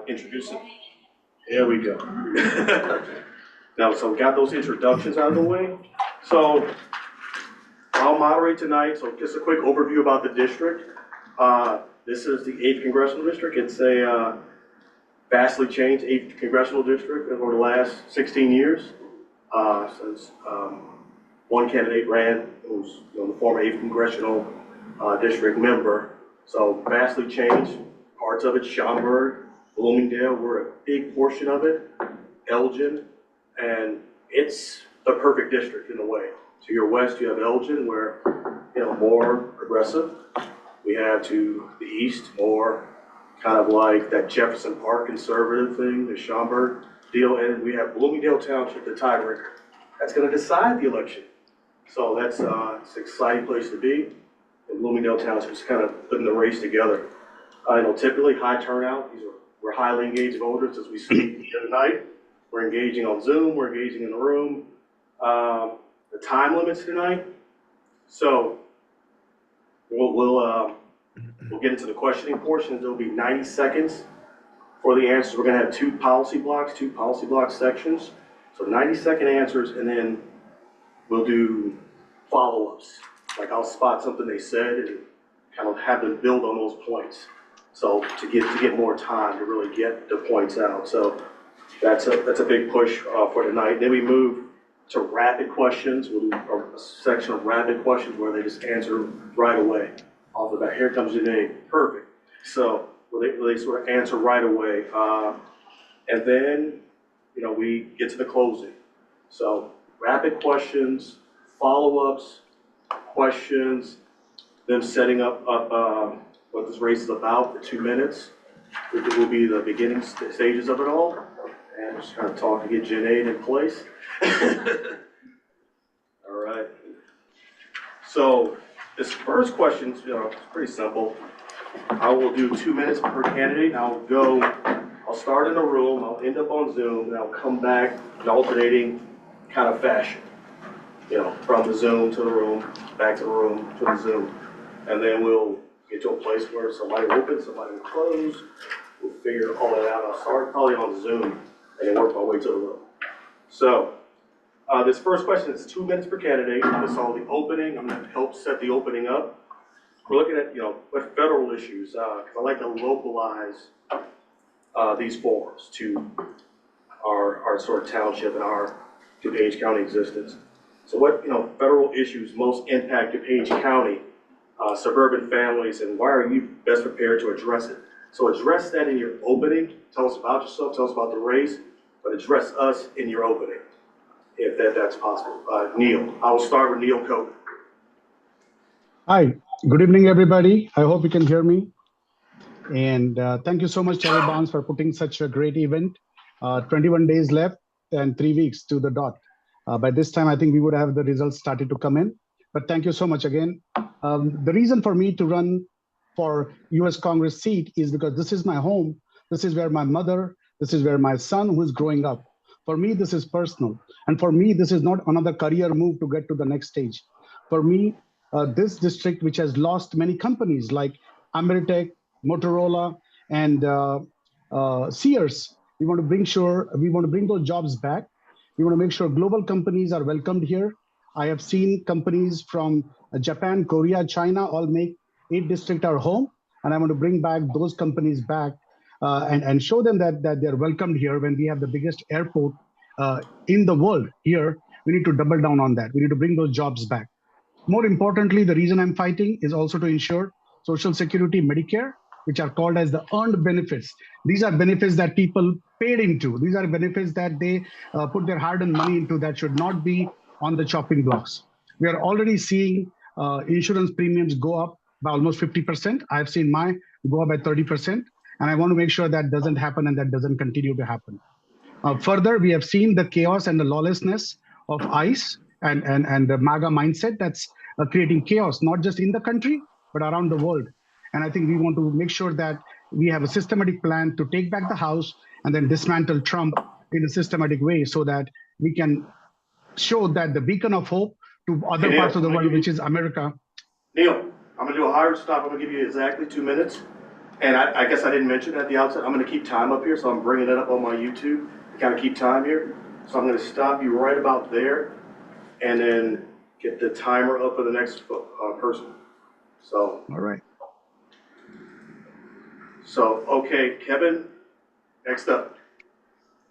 Introduce it. There we go. Now, so we got those introductions out of the way. So I'll moderate tonight. So just a quick overview about the district. This is the 8th Congressional District. It's a vastly changed 8th Congressional District over the last 16 years. Since one candidate ran, who's the former 8th Congressional District member. So vastly changed. Parts of it, Schaumburg, Bloomingdale, were a big portion of it. Elgin, and it's the perfect district in a way. To your west, you have Elgin, where more progressive. We have to the east, more kind of like that Jefferson Park conservative thing, the Schaumburg deal, and we have Bloomingdale Township, the tiebreaker. That's going to decide the election. So that's it's an exciting place to be. And Bloomingdale Township is kind of putting the race together. Typically high turnout. We're highly engaged voters, as we see here tonight. We're engaging on Zoom. We're engaging in the room. The time limits tonight. So we'll get into the questioning portion. There'll be 90 seconds for the answers. We're going to have two policy block sections. So 90-second answers, and then we'll do follow-ups. Like I'll spot something they said and kind of have them build on those points. So to get more time to really get the points out. So that's a big push for tonight. Then we move to rapid questions. We'll do a section of rapid questions where they just answer right away off the bat. Here comes Junaid. Perfect. So they sort of answer right away. And then, we get to the closing. So rapid questions, follow-ups, questions, them setting up what this race is about for 2 minutes. It will be the beginning stages of it all. And just kind of talk to get Junaid in place. All right. So this first question is pretty simple. I will do 2 minutes per candidate. I'll start in a room, I'll end up on Zoom, and I'll come back in alternating kind of fashion. From the Zoom to the room, back to the room to the Zoom. And then we'll get to a place where somebody will open, somebody will close. We'll figure all that out. I'll start probably on Zoom and then work my way to the room. So this first question is 2 minutes per candidate. This is all the opening. I'm going to help set the opening up. We're looking at, what federal issues, because I like to localize these forums to our sort of township and our DuPage County existence. So what, federal issues most impact DuPage County, suburban families, and why are you best prepared to address it? So address that in your opening. Tell us about yourself, tell us about the race, but address us in your opening, if that's possible. Neil, I will start with Neil Khot. Hi, good evening, everybody. I hope you can hear me. And thank you so much, Charlie Barnes, for putting such a great event. 21 days left and 3 weeks to the dot. By this time, I think we would have the results started to come in. But thank you so much again. The reason for me to run for US Congress seat is because this is my home. This is where my mother, this is where my son who is growing up. For me, this is personal. And for me, this is not another career move to get to the next stage. For me, this district, which has lost many companies like Ameritech, Motorola, and Sears, we want to bring those jobs back. We want to make sure global companies are welcomed here. I have seen companies from Japan, Korea, China all make 8th district our home, and I want to bring back those companies back and show them that they're welcomed here. When we have the biggest airport in the world here, we need to double down on that. We need to bring those jobs back. More importantly, the reason I'm fighting is also to ensure Social Security, Medicare, which are called as the earned benefits. These are benefits that people paid into. These are benefits that they put their hard-earned money into that should not be on the chopping blocks. We are already seeing insurance premiums go up by almost 50%. I've seen mine go up by 30%. And I want to make sure that doesn't happen and that doesn't continue to happen. Further, we have seen the chaos and the lawlessness of ICE and the MAGA mindset that's creating chaos, not just in the country, but around the world. And I think we want to make sure that we have a systematic plan to take back the House and then dismantle Trump in a systematic way so that we can show that the beacon of hope to other parts of the world, which is America. Neil, I'm going to do a hard stop. I'm going to give you exactly 2 minutes. And I guess I didn't mention at the outset, I'm gonna keep time up here, so I'm bringing it up on my YouTube to kind of keep time here. So I'm gonna stop you right about there and then get the timer up for the next person. So. All right. So, okay, Kevin, next up.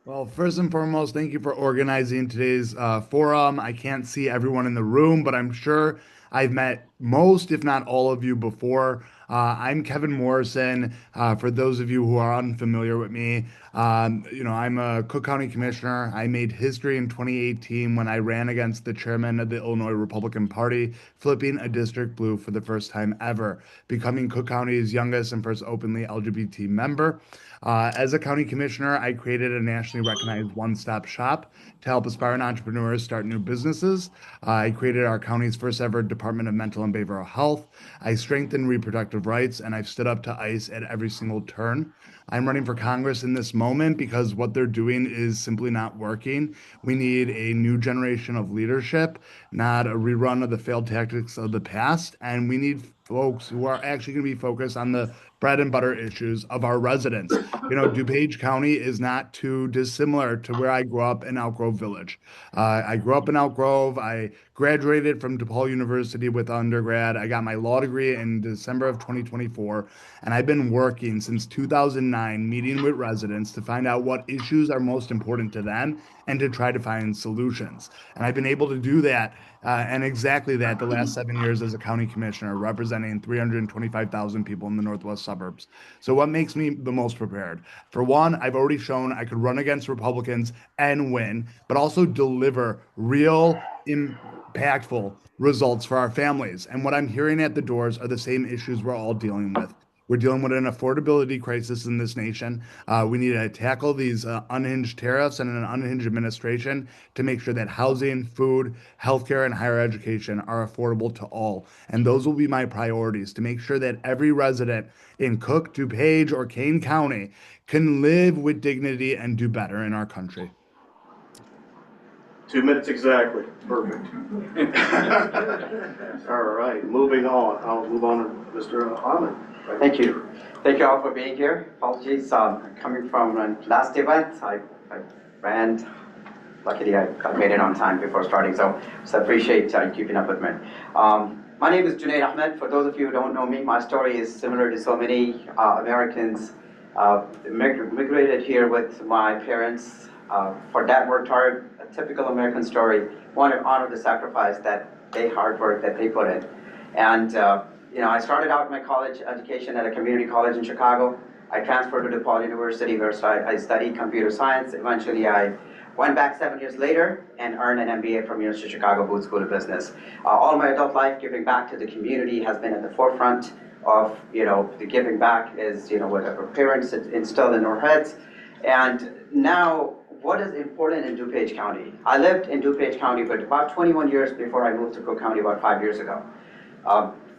Well, first and foremost, thank you for organizing today's forum. I can't see everyone in the room, but I'm sure I've met most, if not all of you before. I'm Kevin Morrison. For those of you who are unfamiliar with me, I'm a Cook County Commissioner. I made history in 2018 when I ran against the chairman of the Illinois Republican Party, flipping a district blue for the first time ever, becoming Cook County's youngest and first openly LGBT member. As a county commissioner, I created a nationally recognized one-stop shop to help aspiring entrepreneurs start new businesses. I created our county's first ever Department of Mental and Behavioral Health. I strengthened reproductive rights, and I've stood up to ICE at every single turn. I'm running for Congress in this moment because what they're doing is simply not working. We need a new generation of leadership, not a rerun of the failed tactics of the past. And we need folks who are actually going to be focused on the bread and butter issues of our residents. DuPage County is not too dissimilar to where I grew up in Elk Grove Village. I grew up in Elk Grove. I graduated from DePaul University with undergrad. I got my law degree in December of 2024, and I've been working since 2009, meeting with residents to find out what issues are most important to them and to try to find solutions. And I've been able to do that and exactly that the last 7 years as a county commissioner, representing 325,000 people in the northwest suburbs. So what makes me the most prepared? For one, I've already shown I could run against Republicans and win, but also deliver real, impactful results for our families. And what I'm hearing at the doors are the same issues we're all dealing with. We're dealing with an affordability crisis in this nation. We need to tackle these unhinged tariffs and an unhinged administration to make sure that housing, food, healthcare, and higher education are affordable to all. And those will be my priorities, to make sure that every resident in Cook, DuPage, or Kane County can live with dignity and do better in our country. 2 minutes exactly. Perfect. All right, moving on. I'll move on to Mr. Ahmed. Thank you. Thank you all for being here. Apologies, coming from last event, I ran. Luckily, I made it on time before starting, so I appreciate keeping up with me. My name is Junaid Ahmed. For those of you who don't know me, my story is similar to so many Americans. Immigrated here with my parents. For dad worked hard, a typical American story. Want to honor the sacrifice that hard work that they put in. And I started out my college education at a community college in Chicago. I transferred to DePaul University where I studied computer science. Eventually, I went back 7 years later and earned an MBA from University of Chicago Booth School of Business. All my adult life, giving back to the community has been at the forefront of, the giving back is, what our parents instilled in our heads. And now, what is important in DuPage County? I lived in DuPage County for about 21 years before I moved to Cook County about 5 years ago.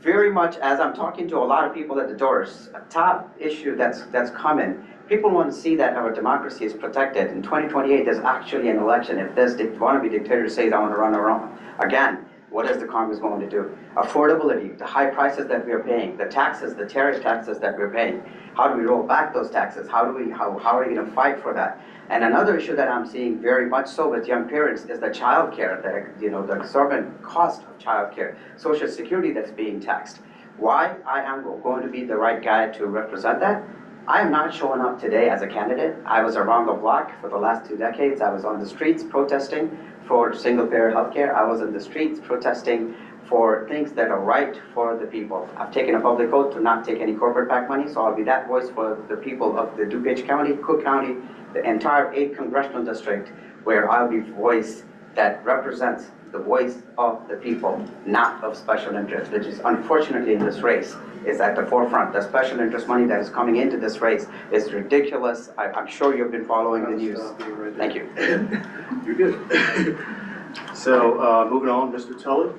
Very much as I'm talking to a lot of people at the doors, a top issue that's common, people want to see that our democracy is protected. In 2028, there's actually an election. If this wannabe dictator says, I want to run around again, what is the Congress going to do? Affordability, the high prices that we are paying, the taxes, the tariff taxes that we're paying. How do we roll back those taxes? How are we going to fight for that? And another issue that I'm seeing very much so with young parents is the child care, the exorbitant cost of child care, Social Security that's being taxed. Why I am going to be the right guy to represent that? I am not showing up today as a candidate. I was around the block for the last 2 decades. I was on the streets protesting for single-payer healthcare. I was in the streets protesting for things that are right for the people. I've taken a public oath to not take any corporate PAC money, so I'll be that voice for the people of the DuPage County, Cook County, the entire 8th Congressional District, where I'll be voice that represents the voice of the people, not of special interests, which is unfortunately in this race is at the forefront. The special interest money that is coming into this race is ridiculous. I'm sure you've been following the news. Thank you. You're good. So moving on, Mr. Tully.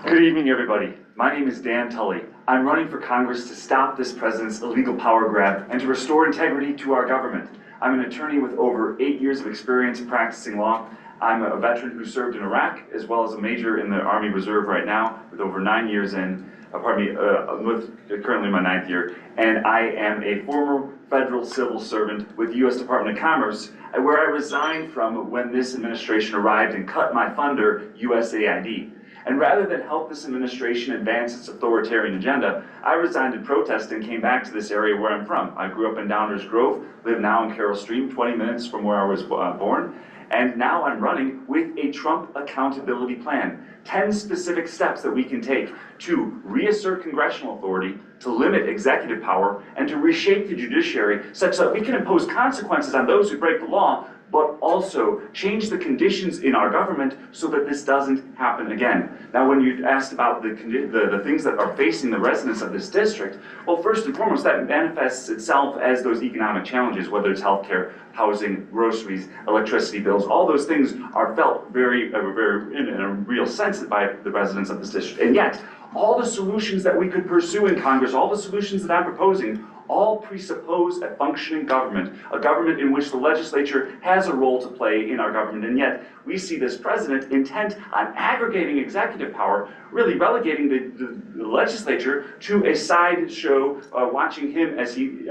Good evening, everybody. My name is Dan Tully. I'm running for Congress to stop this president's illegal power grab and to restore integrity to our government. I'm an attorney with over 8 years of experience practicing law. I'm a veteran who served in Iraq, as well as a major in the Army Reserve right now, with over 9 years in. currently in my 9th year, and I am a former federal civil servant with the U.S. Department of Commerce, where I resigned from when this administration arrived and cut my funder, USAID. And rather than help this administration advance its authoritarian agenda, I resigned in protest and came back to this area where I'm from. I grew up in Downers Grove, live now in Carroll Stream, 20 minutes from where I was born, and now I'm running with a Trump accountability plan. 10 specific steps that we can take to reassert congressional authority, to limit executive power, and to reshape the judiciary such that we can impose consequences on those who break the law, but also change the conditions in our government so that this doesn't happen again. Now, when you asked about the things that are facing the residents of this district, well, first and foremost, that manifests itself as those economic challenges, whether it's healthcare, housing, groceries, electricity bills. All those things are felt very in a real sense by the residents of this district. And yet, all the solutions that we could pursue in Congress, all the solutions that I'm proposing, all presuppose a functioning government, a government in which the legislature has a role to play in our government, and yet we see this president intent on aggregating executive power, really relegating the legislature to a sideshow, watching him as he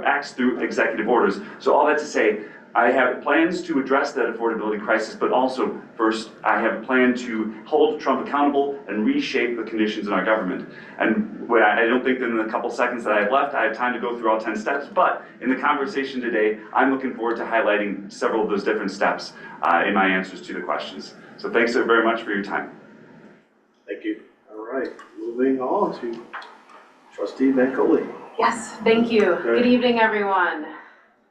acts through executive orders. So all that to say, I have plans to address that affordability crisis, but also, first, I have a plan to hold Trump accountable and reshape the conditions in our government. And I don't think that in the couple seconds that I have left, I have time to go through all 10 steps, but in the conversation today, I'm looking forward to highlighting several of those different steps in my answers to the questions. So thanks very much for your time. Thank you. All right, moving on to Trustee Bankole. Yes, thank you. Good evening, everyone.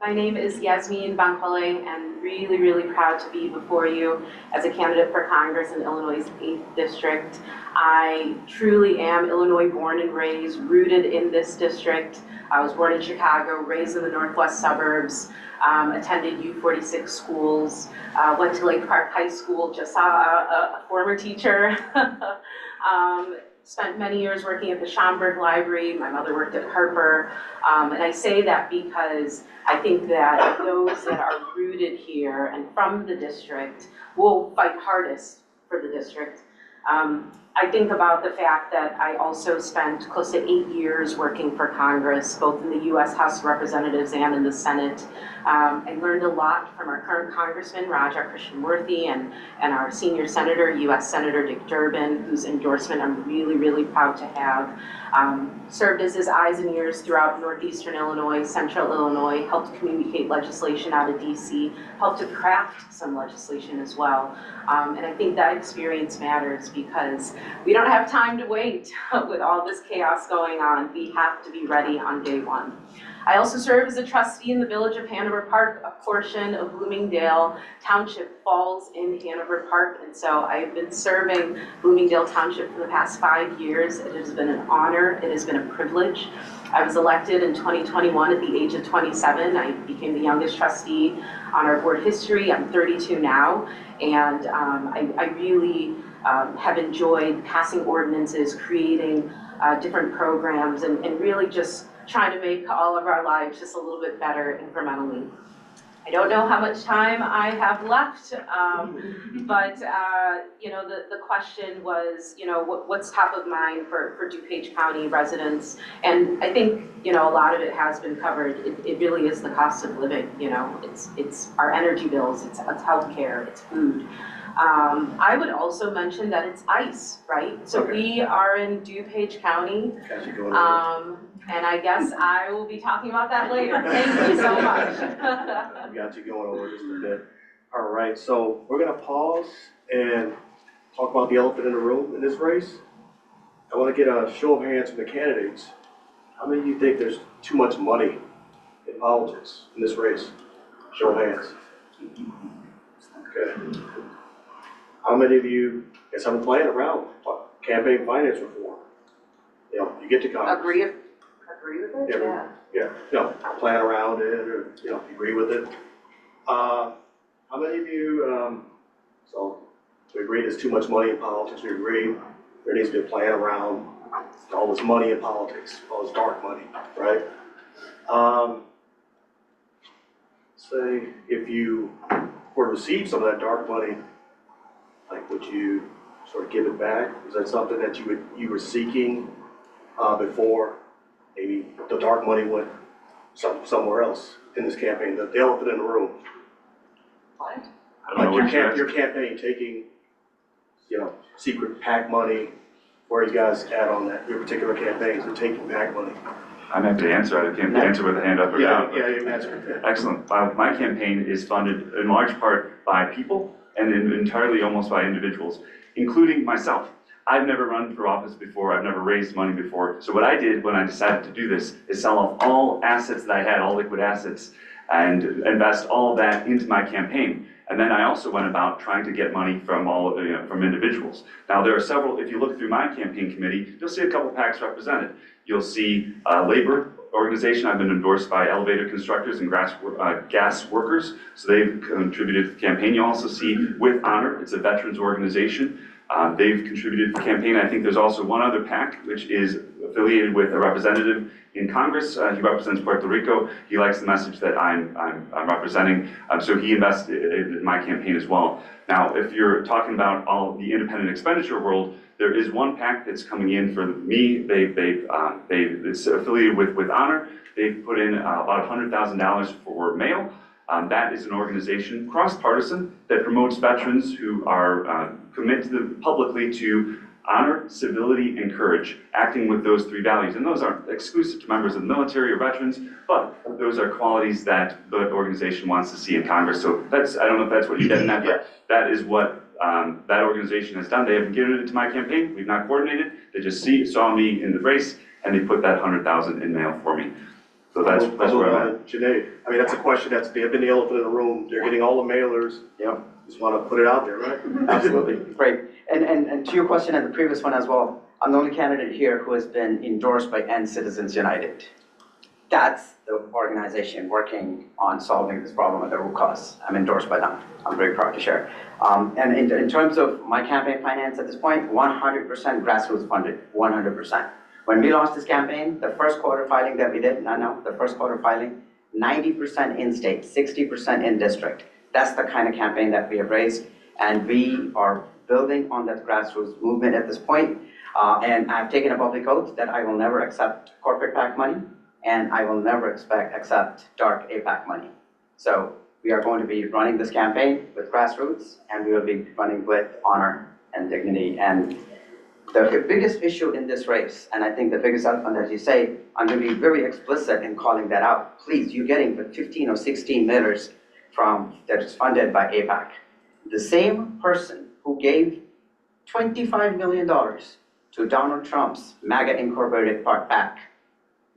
My name is Yasmeen Bankole, and really proud to be before you as a candidate for Congress in Illinois' 8th District. I truly am Illinois born and raised, rooted in this district. I was born in Chicago, raised in the northwest suburbs, attended U46 schools, went to Lake Park High School, just saw a former teacher. Spent many years working at the Schomburg Library. My mother worked at Harper. And I say that because I think that those that are rooted here and from the district will fight hardest for the district. I think about the fact that I also spent close to 8 years working for Congress, both in the U.S. House of Representatives and in the Senate. I learned a lot from our current Congressman, Raja Krishnamoorthy, and our senior senator, U.S. Senator Dick Durbin, whose endorsement I'm really proud to have. Served as his eyes and ears throughout northeastern Illinois, central Illinois, helped communicate legislation out of D.C., helped to craft some legislation as well. And I think that experience matters because we don't have time to wait with all this chaos going on. We have to be ready on day one. I also serve as a trustee in the Village of Hanover Park. A portion of Bloomingdale Township falls in Hanover Park, and so I've been serving Bloomingdale Township for the past 5 years. It has been an honor. It has been a privilege. I was elected in 2021 at the age of 27. I became the youngest trustee on our board history. I'm 32 now, and I really have enjoyed passing ordinances, creating different programs, and really just trying to make all of our lives just a little bit better incrementally. I don't know how much time I have left, but you know, the question was, you know, what's top of mind for DuPage County residents? And I think, you know, a lot of it has been covered. It really is the cost of living. You know, it's our energy bills, it's healthcare, it's food. I would also mention that it's ICE, right? So we are in DuPage County, and I guess I will be talking about that later. Thank you so much. We got you going over just a bit. All right, so we're gonna pause and talk about the elephant in the room in this race. I wanna get a show of hands from the candidates. How many of you think there's too much money in politics in this race? Show of hands. Okay. How many of you guys have a plan around campaign finance reform? You know, you get to Congress. Agree with it? Yeah, you know, plan around it, or, you know, agree with it. How many of you, so we agree there's too much money in politics, we agree there needs to be a plan around all this money in politics, all this dark money, right? Say, if you were to receive some of that dark money, like, would you sort of give it back? Is that something that you were seeking before maybe the dark money went somewhere else in this campaign, the elephant in the room. I don't know Like what you're your campaign taking, secret PAC money, where you guys at on that, your particular campaigns and taking PAC money? I'm happy to answer. I can't answer with a hand up or down. Yeah, you answered. Excellent. My campaign is funded in large part by people and entirely almost by individuals, including myself. I've never run for office before. I've never raised money before. So what I did when I decided to do this is sell off all assets that I had, all liquid assets, and invest all of that into my campaign. And then I also went about trying to get money from from individuals. Now there are several. If you look through my campaign committee, you'll see a couple PACs represented. You'll see labor organization. I've been endorsed by elevator constructors and gas workers, so they've contributed to the campaign. You also see With Honor. It's a veterans organization. They've contributed to the campaign. I think there's also one other PAC, which is affiliated with a representative in Congress. He represents Puerto Rico. He likes the message that I'm representing, so he invested in my campaign as well. Now, if you're talking about all the independent expenditure world, there is one PAC that's coming in for me. It's affiliated with Honor. They've put in about $100,000 for mail. That is an organization, cross-partisan, that promotes veterans who are committed publicly to honor, civility, and courage, acting with those three values. And those aren't exclusive to members of the military or veterans, but those are qualities that the organization wants to see in Congress. So I don't know if that's what you're getting at, but that is what that organization has done. They haven't given it to my campaign. We've not coordinated. They just saw me in the race, and they put that $100,000 in mail for me. So that's where I'm at. Junaid, I mean, that's a question they've been the elephant in the room. They're getting all the mailers. Yeah. Just want to put it out there, right? Absolutely, great. And to your question and the previous one as well, I'm the only candidate here who has been endorsed by End Citizens United. That's the organization working on solving this problem at the root cause. I'm endorsed by them. I'm very proud to share. And in terms of my campaign finance at this point, 100% grassroots funded, 100%. When we launched this campaign, the first quarter filing that we did, the first quarter filing, 90% in-state, 60% in-district. That's the kind of campaign that we have raised, and we are building on that grassroots movement at this point. And I've taken a public oath that I will never accept corporate PAC money, and I will never accept dark APAC money. So we are going to be running this campaign with grassroots, and we will be running with honor and dignity. And the biggest issue in this race, and I think the biggest elephant, as you say, I'm going to be very explicit in calling that out. Please, you're getting the 15 or 16 millers that is funded by APAC. The same person who gave $25 million to Donald Trump's MAGA Incorporated PAC,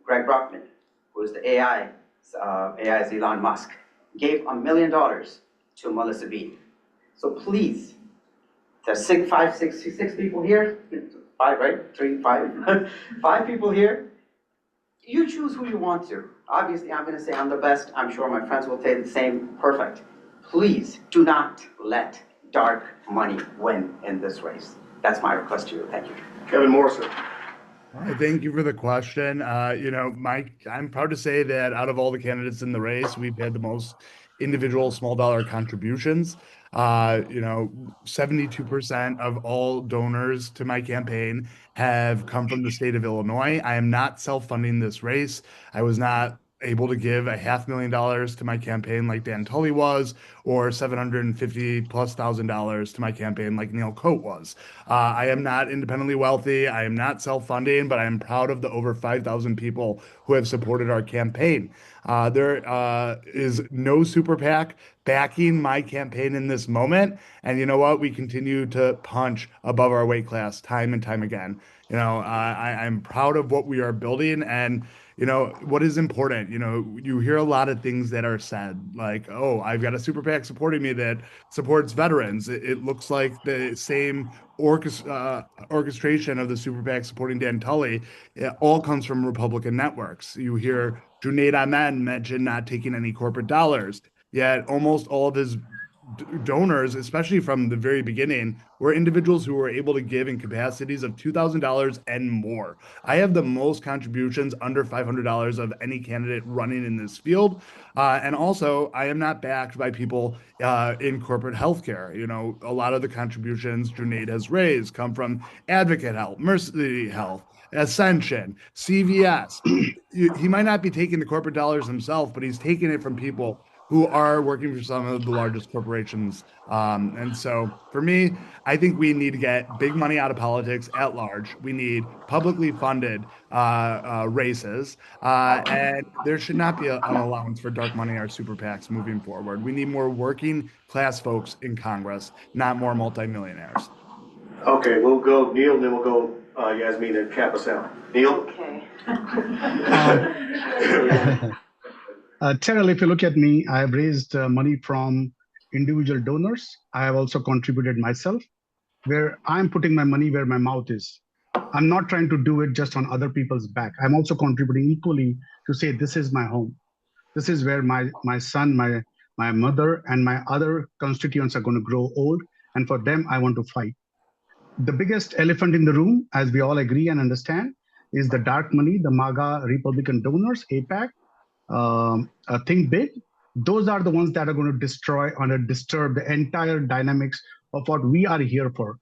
Greg Brockman, who is the AI's Elon Musk, gave $1 million to Melissa Bean. So please, there's six people here, five, right? 3, 5, 5 people here. You choose who you want to. Obviously, I'm going to say I'm the best. I'm sure my friends will say the same. Perfect. Please do not let dark money win in this race. That's my request to you. Thank you. Kevin Morrison. Thank you for the question. Mike, I'm proud to say that out of all the candidates in the race, we've had the most individual small dollar contributions. 72% of all donors to my campaign have come from the state of Illinois. I am not self-funding this race. I was not able to give $500,000 to my campaign like Dan Tully was, or $750,000+ to my campaign like Neil Khot was. I am not independently wealthy. I am not self-funding, but I am proud of the over 5,000 people who have supported our campaign. There is no super PAC backing my campaign in this moment. And you know what? We continue to punch above our weight class time and time again. I'm proud of what we are building, and what is important. You hear a lot of things that are said, like, oh, I've got a super PAC supporting me that supports veterans. It looks like the same orchestration of the super PAC supporting Dan Tully. It all comes from Republican networks. You hear Junaid Ahmed mention not taking any corporate dollars, yet almost all of his donors, especially from the very beginning, were individuals who were able to give in capacities of $2,000 and more. I have the most contributions under $500 of any candidate running in this field. And also, I am not backed by people in corporate healthcare. You know, a lot of the contributions Junaid has raised come from Advocate Health, Mercy Health, Ascension, CVS. He might not be taking the corporate dollars himself, but he's taking it from people who are working for some of the largest corporations. And so for me, I think we need to get big money out of politics at large. We need publicly funded races. And there should not be an allowance for dark money or super PACs moving forward. We need more working class folks in Congress, not more multimillionaires. Okay, we'll go Neil, and then we'll go Yasmeen and cap us out. Neil? Okay. Terrell, if you look at me, I have raised money from individual donors. I have also contributed myself, where I'm putting my money where my mouth is. I'm not trying to do it just on other people's back. I'm also contributing equally to say, this is my home. This is where my son, my mother, and my other constituents are going to grow old. And for them, I want to fight. The biggest elephant in the room, as we all agree and understand, is the dark money, the MAGA Republican donors, APAC. Think big. Those are the ones that are going to destroy or disturb the entire dynamics of what we are here for.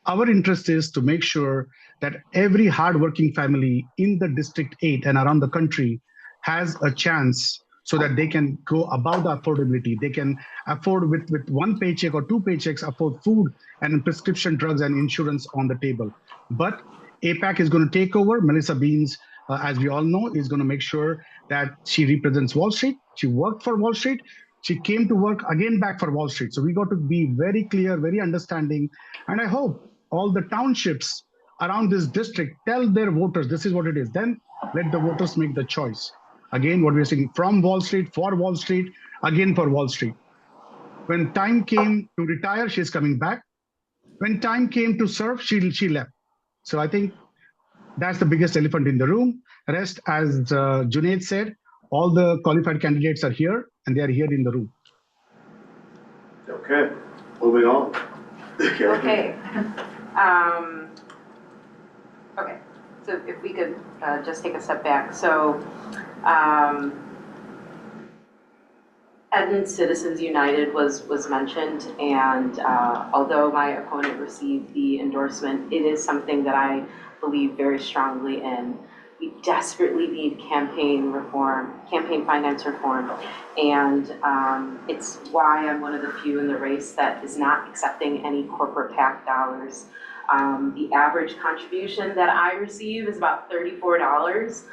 Our interest is to make sure that every hardworking family in the District 8 and around the country has a chance so that they can go above the affordability. They can afford with one paycheck or two paychecks, afford food and prescription drugs and insurance on the table. But APAC is going to take over. Melissa Beans, as we all know, is going to make sure that she represents Wall Street. She worked for Wall Street. She came to work again back for Wall Street. So we got to be very clear, very understanding. And I hope all the townships around this district tell their voters, this is what it is. Then let the voters make the choice. Again, what we're saying, from Wall Street, for Wall Street, again for Wall Street. When time came to retire, she's coming back. When time came to serve, she left. So I think that's the biggest elephant in the room. Rest, as Junaid said, all the qualified candidates are here, and they are here in the room. Okay, moving on. Okay. Okay, so if we could just take a step back. So, Edmond Citizens United was mentioned, and although my opponent received the endorsement, it is something that I believe very strongly in. We desperately need campaign reform, campaign finance reform, and it's why I'm one of the few in the race that is not accepting any corporate PAC dollars. The average contribution that I receive is about $34,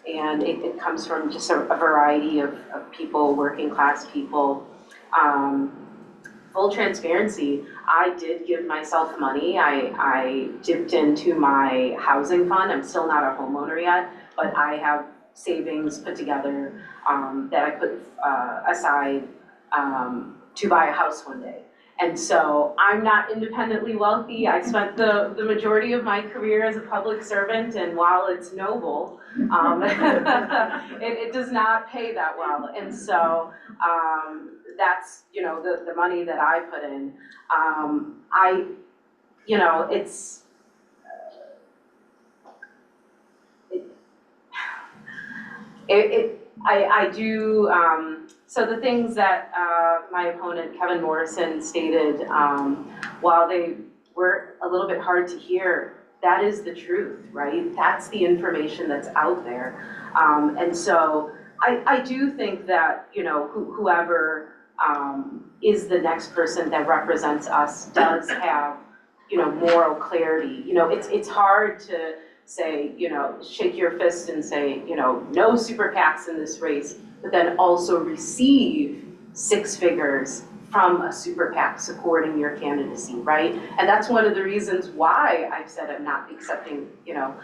and it comes from just a variety of people, working class people. Full transparency, I did give myself money. I dipped into my housing fund. I'm still not a homeowner yet, but I have savings put together that I put aside to buy a house one day. And so I'm not independently wealthy. I spent the majority of my career as a public servant, and while it's noble, it does not pay that well. And so that's, you know, the money that I put in. It's, I do, so the things that my opponent, Kevin Morrison, stated, while they were a little bit hard to hear, that is the truth, right? That's the information that's out there. And so I do think that, you know, whoever is the next person that represents us does have, you know, moral clarity. You know, it's hard to say, you know, shake your fist and say, you know, no super PACs in this race, but then also receive 6 figures from a super PAC supporting your candidacy, right? And that's one of the reasons why I've said I'm not accepting, you know,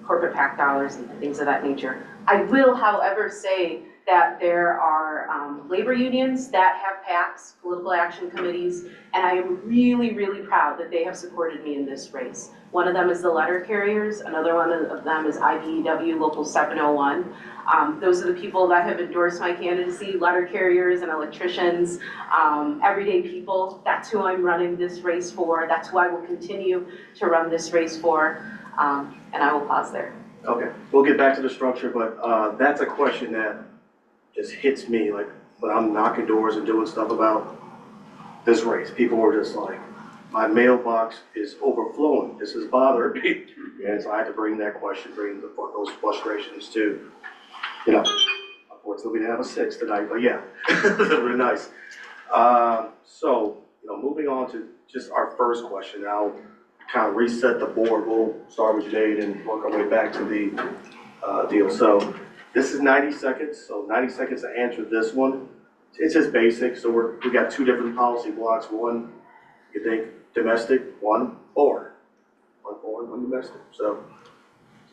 corporate PAC dollars and things of that nature. I will, however, say that there are labor unions that have PACs, political action committees, and I am really, really proud that they have supported me in this race. One of them is the letter carriers, another one of them is IBEW Local 701. Those are the people that have endorsed my candidacy, letter carriers and electricians, everyday people. That's who I'm running this race for. That's who I will continue to run this race for, and I will pause there. Okay, we'll get back to the structure, but that's a question that just hits me, like when I'm knocking doors and doing stuff about this race. People were just like, my mailbox is overflowing. This is bothering me. And so I had to bring that question, bring those frustrations to, you know, unfortunately we didn't have a 6 tonight, but yeah, really nice. So, you know, moving on to just our first question. I'll kind of reset the board. We'll start with Junaid and work our way back to the deal. So this is 90 seconds, so 90 seconds to answer this one. It's just basic, so we got 2 different policy blocks. One, you think domestic, one foreign. One foreign, one domestic. So,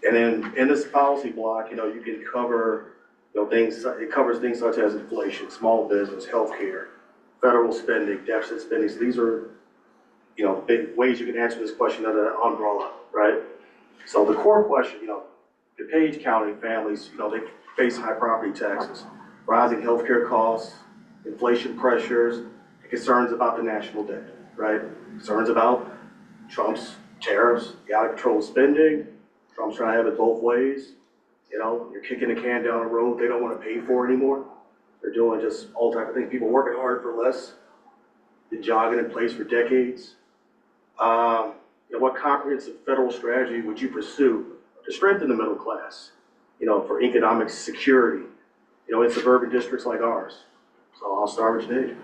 and then in this policy block, you know, you can cover, you know, things, it covers things such as inflation, small business, healthcare, federal spending, deficit spending. So these are, you know, big ways you can answer this question under the umbrella, right? So the core question, you know, DuPage County families, you know, they face high property taxes, rising healthcare costs, inflation pressures, and concerns about the national debt, right? Concerns about Trump's tariffs, out of control spending, Trump's trying to have it both ways. You know, you're kicking the can down the road they don't want to pay for anymore. They're doing just all type of things. People working hard for less, been jogging in place for decades. You know, what comprehensive federal strategy would you pursue to strengthen the middle class, you know, for economic security, you know, in suburban districts like ours? So I'll start with Junaid.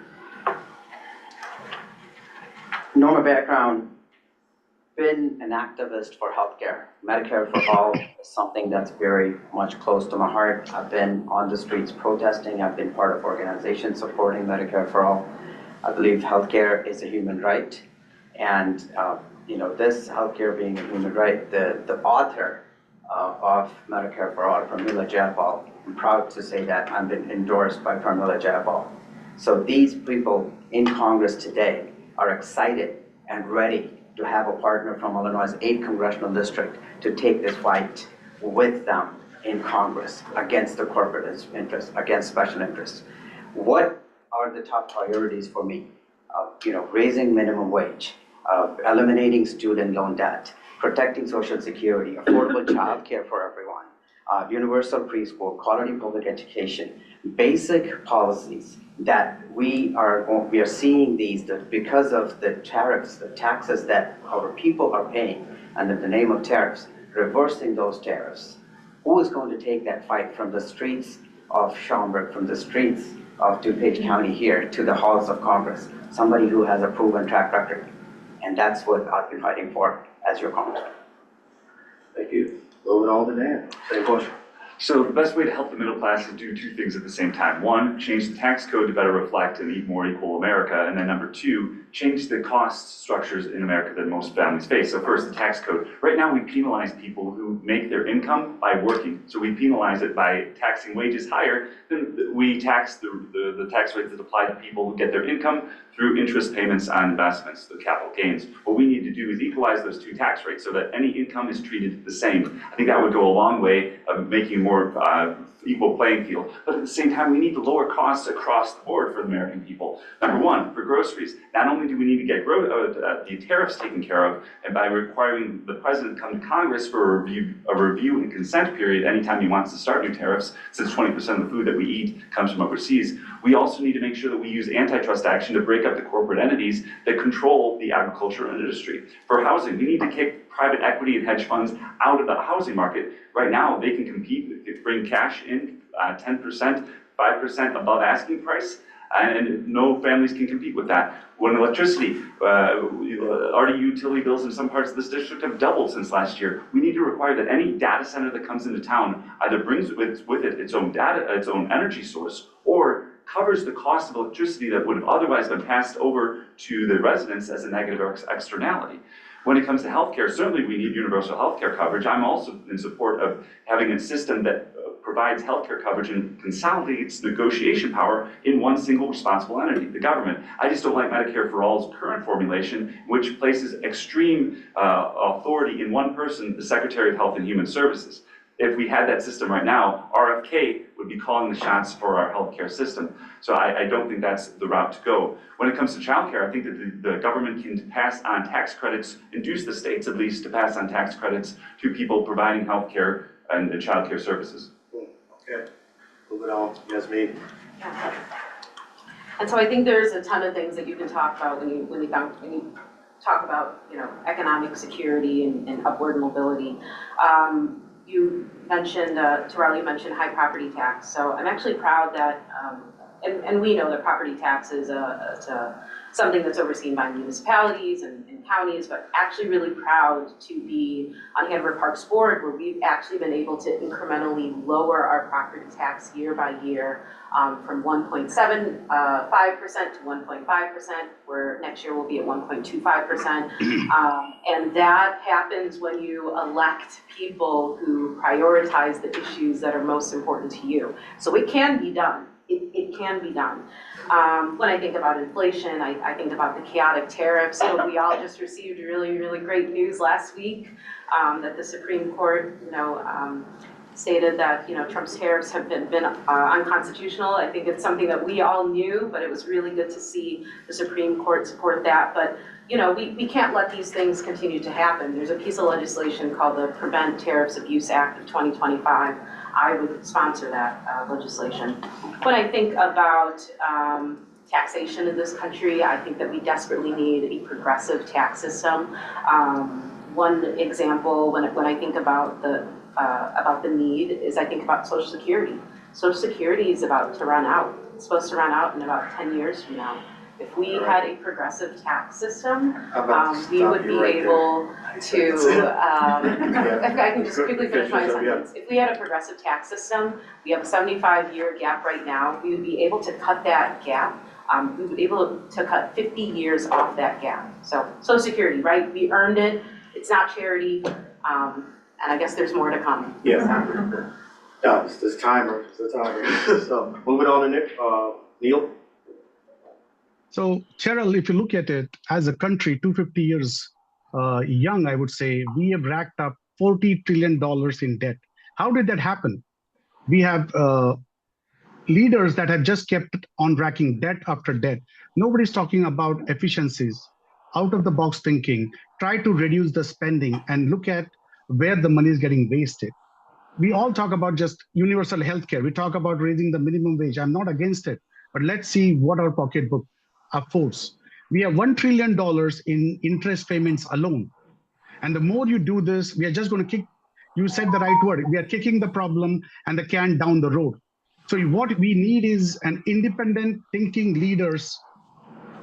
Know my background, been an activist for healthcare. Medicare for all is something that's very much close to my heart. I've been on the streets protesting. I've been part of organizations supporting Medicare for all. I believe healthcare is a human right. And you know, this healthcare being a human right, the author of Medicare for All, Pramila Jayapal, I'm proud to say that I've been endorsed by Pramila Jayapal. So these people in Congress today are excited and ready to have a partner from Illinois' 8th Congressional District to take this fight with them in Congress against the corporate interests, against special interests. What are the top priorities for me? You know, raising minimum wage, eliminating student loan debt, protecting Social Security, affordable child care for everyone, universal preschool, quality public education, basic policies that we are seeing these, that because of the tariffs, the taxes that our people are paying under the name of tariffs, reversing those tariffs. Who is going to take that fight from the streets of Schaumburg, from the streets of DuPage County here to the halls of Congress? Somebody who has a proven track record. And that's what I've been fighting for as your congressman. Thank you. Moving on to Dan. Same question. So the best way to help the middle class is to do 2 things at the same time. 1, change the tax code to better reflect an more equal America. And then number 2, change the cost structures in America that most families face. So first, the tax code. Right now, we penalize people who make their income by working. So we penalize it by taxing wages higher than we tax the tax rates that apply to people who get their income through interest payments on investments, the capital gains. What we need to do is equalize those 2 tax rates so that any income is treated the same. I think that would go a long way of making more equal playing field. But at the same time, we need to lower costs across the board for the American people. Number 1, for groceries. Not only do we need to get the tariffs taken care of, and by requiring the president to come to Congress for a review and consent period anytime he wants to start new tariffs, since 20% of the food that we eat comes from overseas, we also need to make sure that we use antitrust action to break up the corporate entities that control the agriculture industry. For housing, we need to kick private equity and hedge funds out of the housing market. Right now, they can compete, they bring cash in 10%, 5% above asking price, and no families can compete with that. When electricity, RDU utility bills in some parts of this district have doubled since last year. We need to require that any data center that comes into town either brings with it its own energy source, or covers the cost of electricity that would have otherwise been passed over to the residents as a negative externality. When it comes to healthcare, certainly we need universal healthcare coverage. I'm also in support of having a system that provides provides healthcare coverage and consolidates negotiation power in one single responsible entity, the government. I just don't like Medicare for All's current formulation, which places extreme authority in one person, the Secretary of Health and Human Services. If we had that system right now, RFK would be calling the shots for our healthcare system. So I don't think that's the route to go. When it comes to childcare, I think that the government can pass on tax credits, induce the states at least to pass on tax credits to people providing healthcare and childcare services. Okay, moving on, Yasmeen. Yeah. And so I think there's a ton of things that you can talk about when you talk about, you know, economic security and upward mobility. You mentioned, Tarali mentioned high property tax. So I'm actually proud that, and we know that property tax is something that's overseen by municipalities and counties, but actually really proud to be on Hanover Parks Board, where we've actually been able to incrementally lower our property tax year by year from 1.75% to 1.5%, where next year we'll be at 1.25%. And that happens when you elect people who prioritize the issues that are most important to you. So it can be done. It can be done. When I think about inflation, I think about the chaotic tariffs. So we all just received really, really great news last week that the Supreme Court, stated that, Trump's tariffs have been unconstitutional. I think it's something that we all knew, but it was really good to see the Supreme Court support that. But we can't let these things continue to happen. There's a piece of legislation called the Prevent Tariffs Abuse Act of 2025. I would sponsor that legislation. When I think about taxation in this country, I think that we desperately need a progressive tax system. One example, when I think about the need, is I think about Social Security. Social Security is about to run out. It's supposed to run out in about 10 years from now. If we had a progressive tax system, we would be able to, if I can just quickly finish my sentence. If we had a progressive tax system, we have a 75-year gap right now, we would be able to cut that gap. We would be able to cut 50 years off that gap. So Social Security, right? We earned it. It's not charity. And I guess there's more to come. Yeah. No, it's this timer. So moving on to Nick, Neil. So, Cheryl, if you look at it, as a country, 250 years young, I would say, we have racked up $40 trillion in debt. How did that happen? We have leaders that have just kept on racking debt after debt. Nobody's talking about efficiencies, out-of-the-box thinking, try to reduce the spending and look at where the money is getting wasted. We all talk about just universal healthcare. We talk about raising the minimum wage. I'm not against it, but let's see what our pocketbook affords. We have $1 trillion in interest payments alone. And the more you do this, we are just going to kick, you said the right word, we are kicking the problem and the can down the road. So what we need is an independent thinking leaders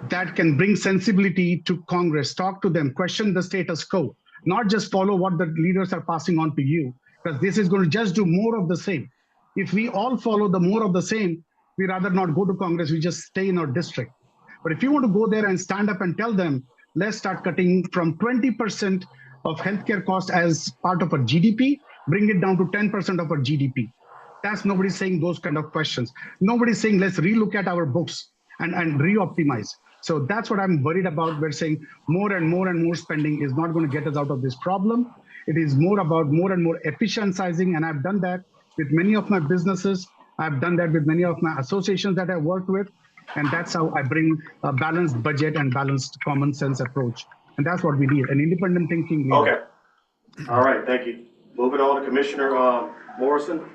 that can bring sensibility to Congress, talk to them, question the status quo, not just follow what the leaders are passing on to you, because this is going to just do more of the same. If we all follow the more of the same, we rather not go to Congress, we just stay in our district. But if you want to go there and stand up and tell them, let's start cutting from 20% of healthcare cost as part of our GDP, bring it down to 10% of our GDP. That's nobody's saying those kind of questions. Nobody's saying, let's relook at our books and re-optimize. So that's what I'm worried about. We're saying more and more spending is not going to get us out of this problem. It is more about more and more efficientizing. And I've done that with many of my businesses. I've done that with many of my associations that I worked with. And that's how I bring a balanced budget and balanced common sense approach. And that's what we need, an independent thinking leader. Okay. All right, thank you. Moving on to Commissioner Morrison.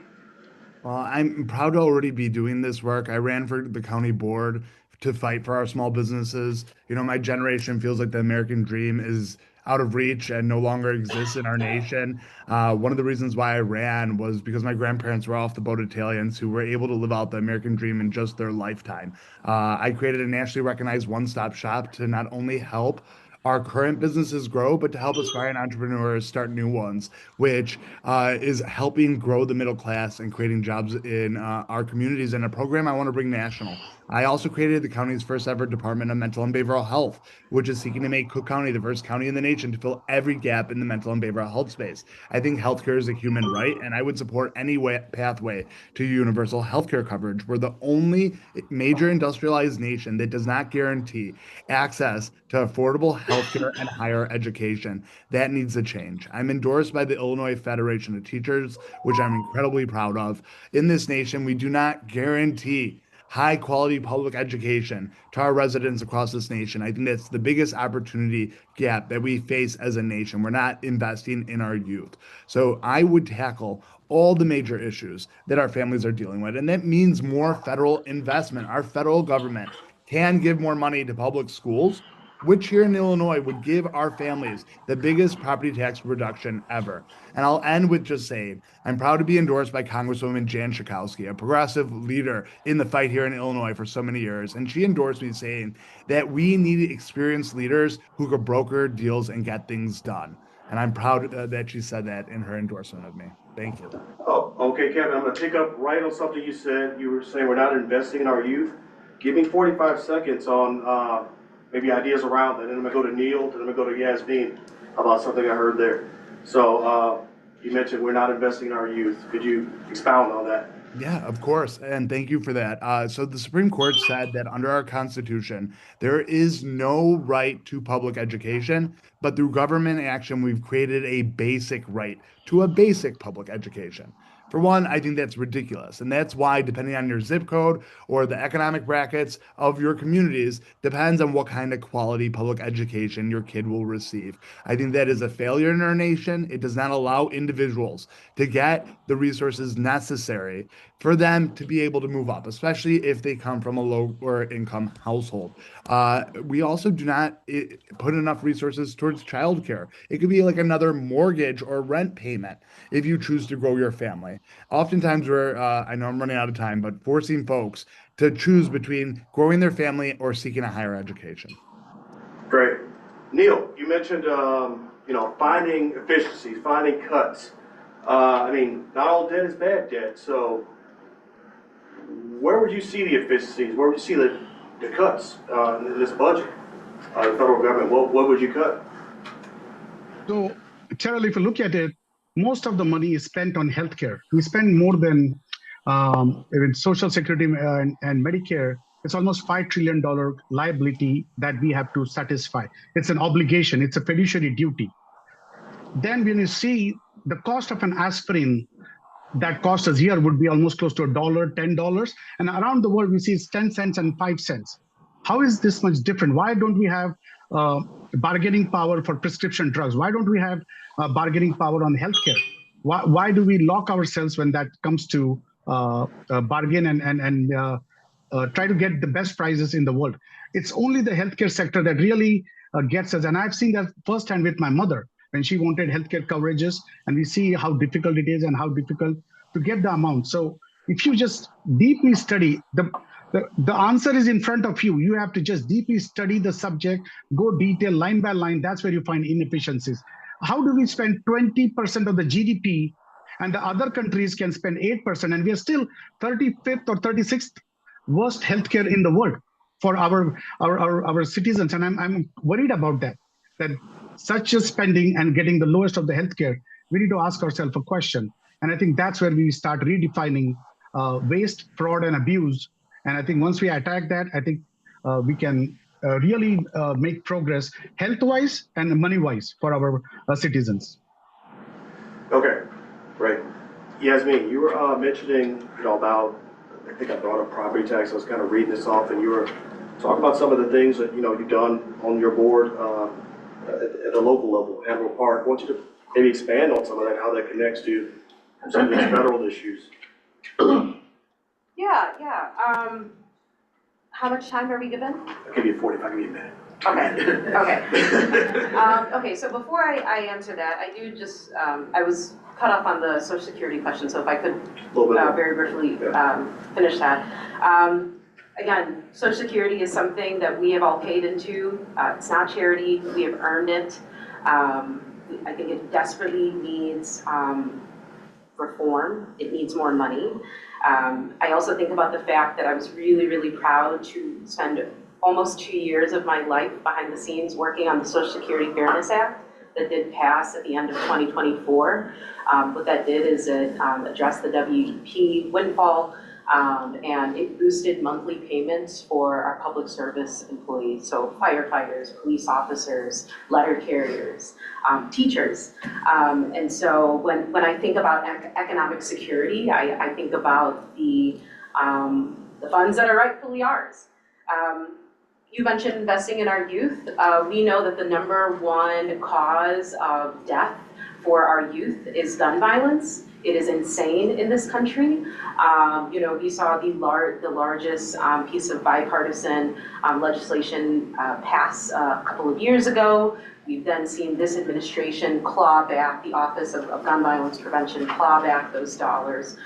Well, I'm proud to already be doing this work. I ran for the county board to fight for our small businesses. My generation feels like the American dream is out of reach and no longer exists in our nation. One of the reasons why I ran was because my grandparents were off the boat Italians who were able to live out the American dream in just their lifetime. I created a nationally recognized one-stop shop to not only help our current businesses grow, but to help aspiring entrepreneurs start new ones, which is helping grow the middle class and creating jobs in our communities, and a program I want to bring national. I also created the county's first ever Department of Mental and Behavioral Health, which is seeking to make Cook County the first county in the nation to fill every gap in the mental and behavioral health space. I think healthcare is a human right, and I would support any pathway to universal healthcare coverage. We're the only major industrialized nation that does not guarantee access to affordable healthcare and higher education. That needs to change. I'm endorsed by the Illinois Federation of Teachers, which I'm incredibly proud of. In this nation, we do not guarantee high quality public education to our residents across this nation. I think that's the biggest opportunity gap that we face as a nation. We're not investing in our youth. So I would tackle all the major issues that our families are dealing with. And that means more federal investment. Our federal government can give more money to public schools, which here in Illinois would give our families the biggest property tax reduction ever. And I'll end with just saying, I'm proud to be endorsed by Congresswoman Jan Schakowsky, a progressive leader in the fight here in Illinois for so many years. And she endorsed me saying that we need experienced leaders who could broker deals and get things done. And I'm proud that she said that in her endorsement of me. Thank you. Oh, okay, Kevin, I'm gonna pick up right on something you said. You were saying we're not investing in our youth. Give me 45 seconds on maybe ideas around that. And then I'm gonna go to Neil, then I'm gonna go to Yasmeen about something I heard there. So you mentioned we're not investing in our youth. Could you expound on that? Yeah, of course. And thank you for that. So the Supreme Court said that under our Constitution, there is no right to public education, but through government action, we've created a basic right to a basic public education. For one, I think that's ridiculous. And that's why, depending on your zip code or the economic brackets of your communities, depends on what kind of quality public education your kid will receive. I think that is a failure in our nation. It does not allow individuals to get the resources necessary for them to be able to move up, especially if they come from a lower income household. We also do not put enough resources towards childcare. It could be like another mortgage or rent payment if you choose to grow your family. Oftentimes we're, I know I'm running out of time, but forcing folks to choose between growing their family or seeking a higher education. Great. Neil, you mentioned, finding efficiencies, finding cuts. Not all debt is bad debt. So where would you see the efficiencies? Where would you see the cuts in this budget? The federal government, what would you cut? So, Terrell, if you look at it, most of the money is spent on healthcare. We spend more than even Social Security and Medicare. It's almost $5 trillion liability that we have to satisfy. It's an obligation. It's a fiduciary duty. Then when you see the cost of an aspirin that cost us here would be almost close to $1, $10. And around the world, we see it's 10 cents and 5 cents. How is this much different? Why don't we have bargaining power for prescription drugs? Why don't we have bargaining power on healthcare? Why do we lock ourselves when that comes to bargain and try to get the best prices in the world? It's only the healthcare sector that really gets us. And I've seen that firsthand with my mother when she wanted healthcare coverages, and we see how difficult it is and how difficult to get the amount. So if you just deeply study, the answer is in front of you. You have to just deeply study the subject, go detail line by line. That's where you find inefficiencies. How do we spend 20% of the GDP and the other countries can spend 8%, and we are still 35th or 36th worst healthcare in the world for our citizens? And I'm worried about that such a spending and getting the lowest of the healthcare, we need to ask ourselves a question. And I think that's where we start redefining waste, fraud, and abuse. And I think once we attack that, I think we can really make progress health-wise and money-wise for our citizens. Okay, great. Yasmeen, you were mentioning, about, I think I brought up property tax. I was kind of reading this off, and you were talking about some of the things that, you've done on your board at the local level, Hanover Park. I want you to maybe expand on some of that, how that connects to some of these federal issues. Yeah. How much time are we given? I'll give you 45, give me a minute. Okay. Okay, so before I answer that, I do just, I was cut off on the Social Security question, so if I could very briefly finish that. Again, Social Security is something that we have all paid into. It's not charity, we have earned it. I think it desperately needs reform. It needs more money. I also think about the fact that I was really, really proud to spend almost 2 years of my life behind the scenes working on the Social Security Fairness Act that did pass at the end of 2024. What that did is it addressed the WEP windfall, and it boosted monthly payments for our public service employees, so firefighters, police officers, letter carriers, teachers. And so when I think about economic security, I think about the funds that are rightfully ours. You mentioned investing in our youth. We know that the #1 cause of death for our youth is gun violence. It is insane in this country. We saw the largest piece of bipartisan legislation pass a couple of years ago. We've then seen this administration claw back, the Office of Gun Violence Prevention, claw back those dollars.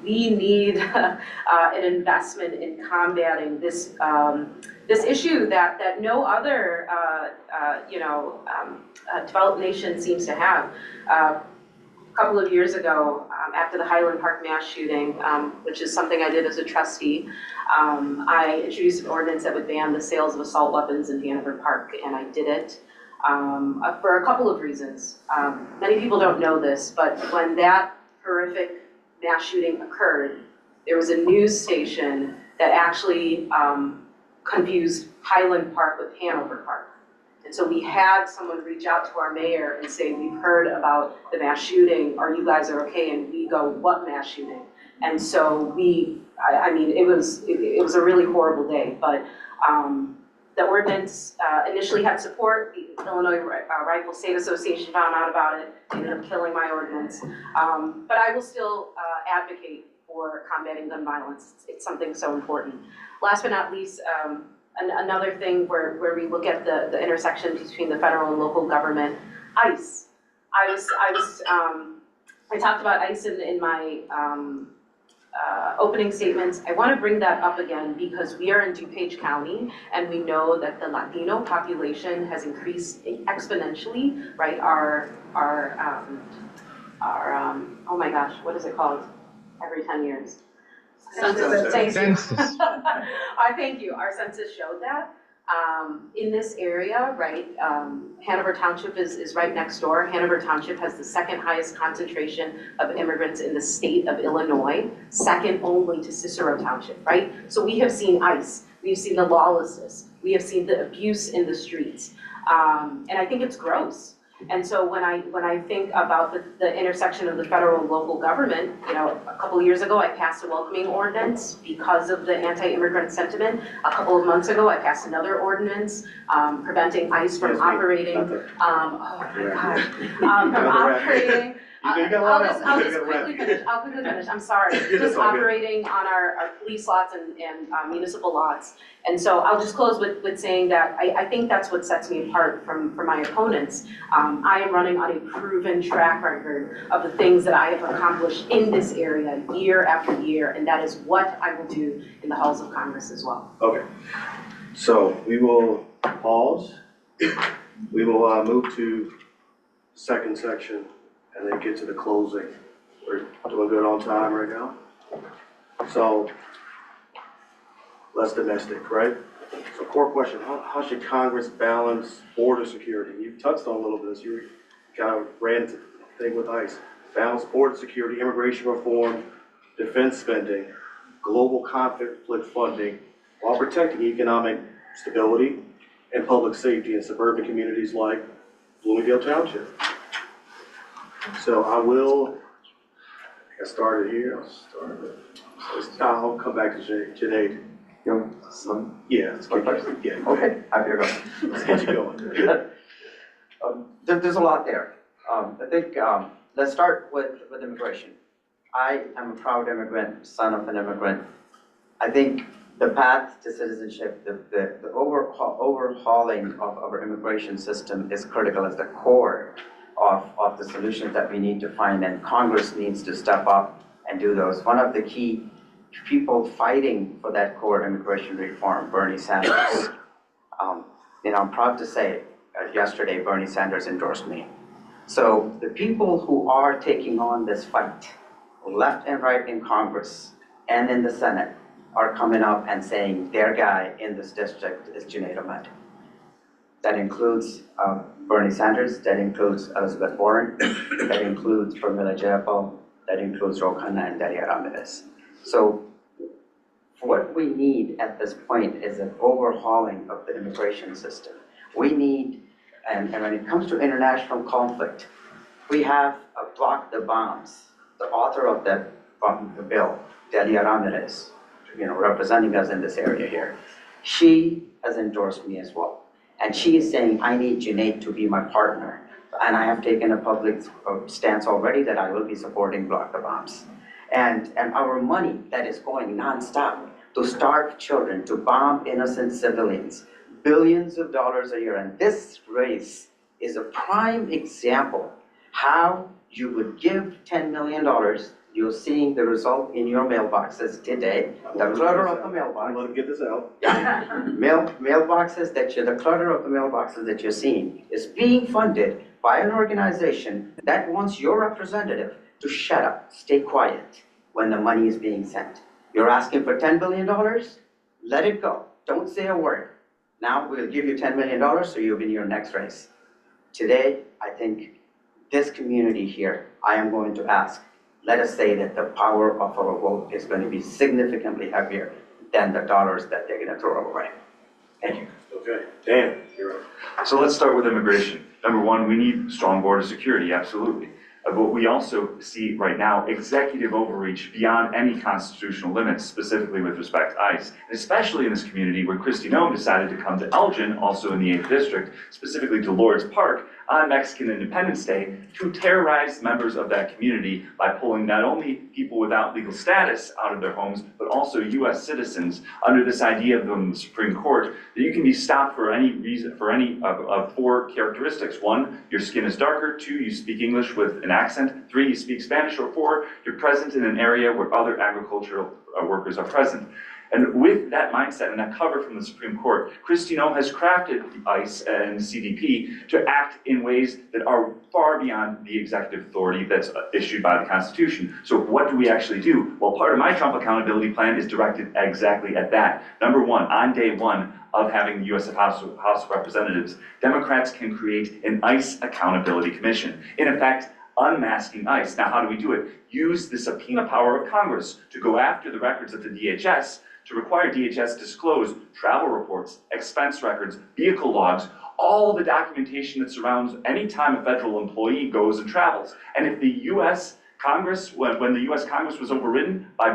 We need an investment in combating this issue that no other developed nation seems to have. A couple of years ago, after the Highland Park mass shooting, which is something I did as a trustee, I introduced an ordinance that would ban the sales of assault weapons in Hanover Park, and I did it for a couple of reasons. Many people don't know this, but when that horrific mass shooting occurred, there was a news station that actually confused Highland Park with Hanover Park. And so we had someone reach out to our mayor and say, we've heard about the mass shooting, are you guys okay? And we go, what mass shooting? And so it was a really horrible day, but the ordinance initially had support. The Illinois Rifle State Association found out about it, ended up killing my ordinance. But I will still advocate for combating gun violence. It's something so important. Last but not least, another thing where we look at the intersection between the federal and local government, ICE. I talked about ICE in my opening statements. I want to bring that up again because we are in DuPage County and we know that the Latino population has increased exponentially, right? Our oh my gosh, what is it called? Every 10 years. Census. Thank you. Thank you. Our census showed that. In this area, right, Hanover Township is right next door. Hanover Township has the second highest concentration of immigrants in the state of Illinois, second only to Cicero Township, right? So we have seen ICE, we've seen the lawlessness, we have seen the abuse in the streets, and I think it's gross. And so when I think about the intersection of the federal and local government, a couple of years ago I passed a welcoming ordinance because of the anti-immigrant sentiment. A couple of months ago I passed another ordinance preventing ICE from operating. Oh my gosh, from operating. I'll just quickly finish. I'm sorry. Just operating on our police lots and municipal lots. And so I'll just close with saying that I think that's what sets me apart from my opponents. I am running on a proven track record of the things that I have accomplished in this area year after year, and that is what I will do in the halls of Congress as well. Okay, so we will pause. We will move to second section and then get to the closing. We're doing good on time right now. So, less domestic, right? So core question, how should Congress balance border security? You've touched on a little bit, you kind of ran into the thing with ICE. Balance border security, immigration reform, defense spending, global conflict funding, while protecting economic stability and public safety in suburban communities like Bloomingdale Township. So I started here, I'll come back to Junaid. Yeah, let's get you, yeah. Okay, happy to go. Let's get you going. There's a lot there. I think let's start with immigration. I am a proud immigrant, son of an immigrant. I think the path to citizenship, the overhauling of our immigration system is critical as the core of the solutions that we need to find, and Congress needs to step up and do those. One of the key people fighting for that core immigration reform, Bernie Sanders. I'm proud to say, yesterday Bernie Sanders endorsed me. So the people who are taking on this fight, left and right in Congress and in the Senate, are coming up and saying their guy in this district is Junaid Ahmed. That includes Bernie Sanders, that includes Elizabeth Warren, that includes Pramila Jayapal, that includes Rokhana and Dalia Ramirez. So what we need at this point is an overhauling of the immigration system. We need, and when it comes to international conflict, we have Block the Bombs, the author of that bill, Dalia Ramirez, representing us in this area here. She has endorsed me as well. And she is saying, I need Junaid to be my partner. And I have taken a public stance already that I will be supporting Block the Bombs. And our money that is going nonstop to starve children, to bomb innocent civilians, billions of dollars a year. And this race is a prime example how you would give $10 million. You're seeing the result in your mailboxes today. The clutter of the mailbox. I'm gonna get this out. Mailboxes the clutter of the mailboxes that you're seeing is being funded by an organization that wants your representative to shut up, stay quiet when the money is being sent. You're asking for $10 billion? Let it go. Don't say a word. Now we'll give you $10 million so you'll be in your next race. Today, I think this community here, I am going to ask, let us say that the power of our vote is going to be significantly heavier than the dollars that they're going to throw away. Thank you. Okay, Dan, you're up. So let's start with immigration. Number one, we need strong border security, absolutely. But we also see right now executive overreach beyond any constitutional limits, specifically with respect to ICE, and especially in this community where Kristi Noem decided to come to Elgin, also in the 8th District, specifically to Lord's Park, on Mexican Independence Day, to terrorize members of that community by pulling not only people without legal status out of their homes, but also U.S. citizens under this idea from the Supreme Court that you can be stopped for any reason, for any of 4 characteristics. 1, your skin is darker. 2, you speak English with an accent. 3, you speak Spanish. Or 4, you're present in an area where other agricultural workers are present. And with that mindset and that cover from the Supreme Court, Kristi Noem has crafted the ICE and CDP to act in ways that are far beyond the executive authority that's issued by the Constitution. So what do we actually do? Well, part of my Trump accountability plan is directed exactly at that. Number 1, on day 1 of having the U.S. House of Representatives, Democrats can create an ICE Accountability Commission. In effect, unmasking ICE. Now, how do we do it? Use the subpoena power of Congress to go after the records of the DHS, to require DHS disclose travel reports, expense records, vehicle logs, all the documentation that surrounds any time a federal employee goes and travels. And if the U.S. Congress, when the U.S. Congress was overridden by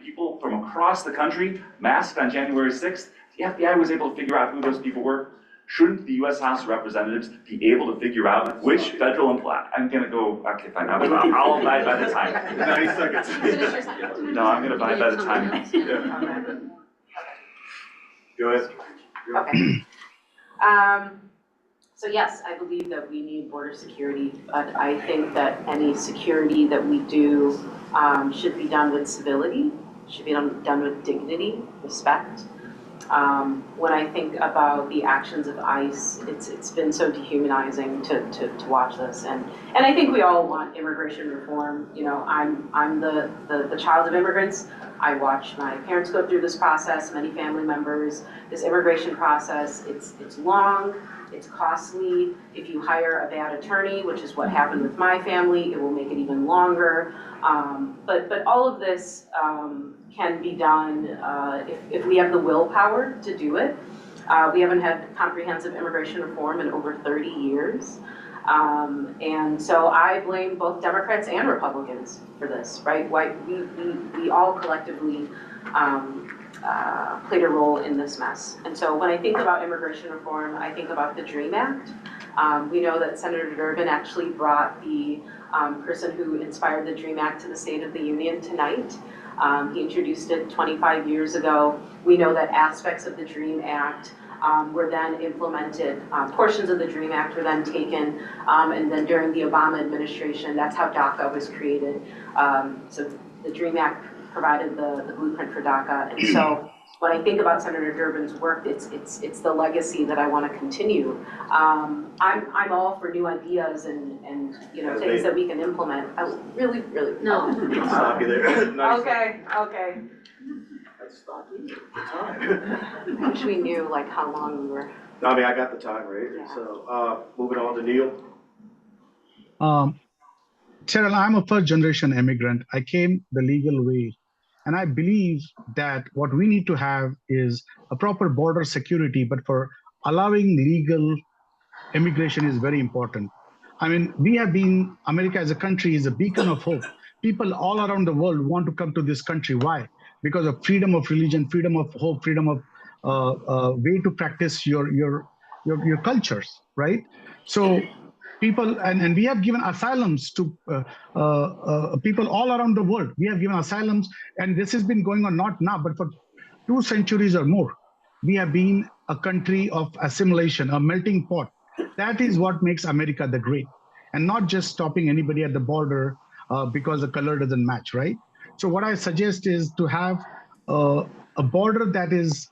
people from across the country, masked on January 6th, the FBI was able to figure out who those people were. Shouldn't the U.S. House of Representatives be able to figure out which federal employee? I'm going to go, okay, fine, I'll abide by the time. 90 seconds. Finish your sentence. No, I'm going to abide by the time. Yeah. Go ahead. Okay. So yes, I believe that we need border security, but I think that any security that we do should be done with civility, should be done with dignity, respect. When I think about the actions of ICE, it's been so dehumanizing to watch this, and I think we all want immigration reform. You know, I'm the child of immigrants. I watched my parents go through this process, many family members. This immigration process, it's long, it's costly. If you hire a bad attorney, which is what happened with my family, it will make it even longer. But all of this can be done if we have the willpower to do it. We haven't had comprehensive immigration reform in over 30 years. And so I blame both Democrats and Republicans for this, right? We all collectively played a role in this mess. And so when I think about immigration reform, I think about the DREAM Act. We know that Senator Durbin actually brought the person who inspired the DREAM Act to the State of the Union tonight. He introduced it 25 years ago. We know that aspects of the DREAM Act were then implemented. Portions of the DREAM Act were then taken, and then during the Obama administration, that's how DACA was created. So the DREAM Act provided the blueprint for DACA. And so when I think about Senator Durbin's work, it's the legacy that I want to continue. I'm all for new ideas and things that we can implement. I really. No. Stop you there. Nice. Okay. Let's stop you. The time. I wish we knew like how long we were. No, I mean, I got the time right. Yeah. So, moving on to Neil. Cheryl, I'm a first generation immigrant. I came the legal way. And I believe that what we need to have is a proper border security, but for allowing legal immigration is very important. I mean, America as a country is a beacon of hope. People all around the world want to come to this country. Why? Because of freedom of religion, freedom of hope, freedom of way to practice your cultures, right? So people, and we have given asylums to people all around the world. We have given asylums, and this has been going on not now, but for 2 centuries or more. We have been a country of assimilation, a melting pot. That is what makes America the great, and not just stopping anybody at the border because the color doesn't match, right? So what I suggest is to have a border that is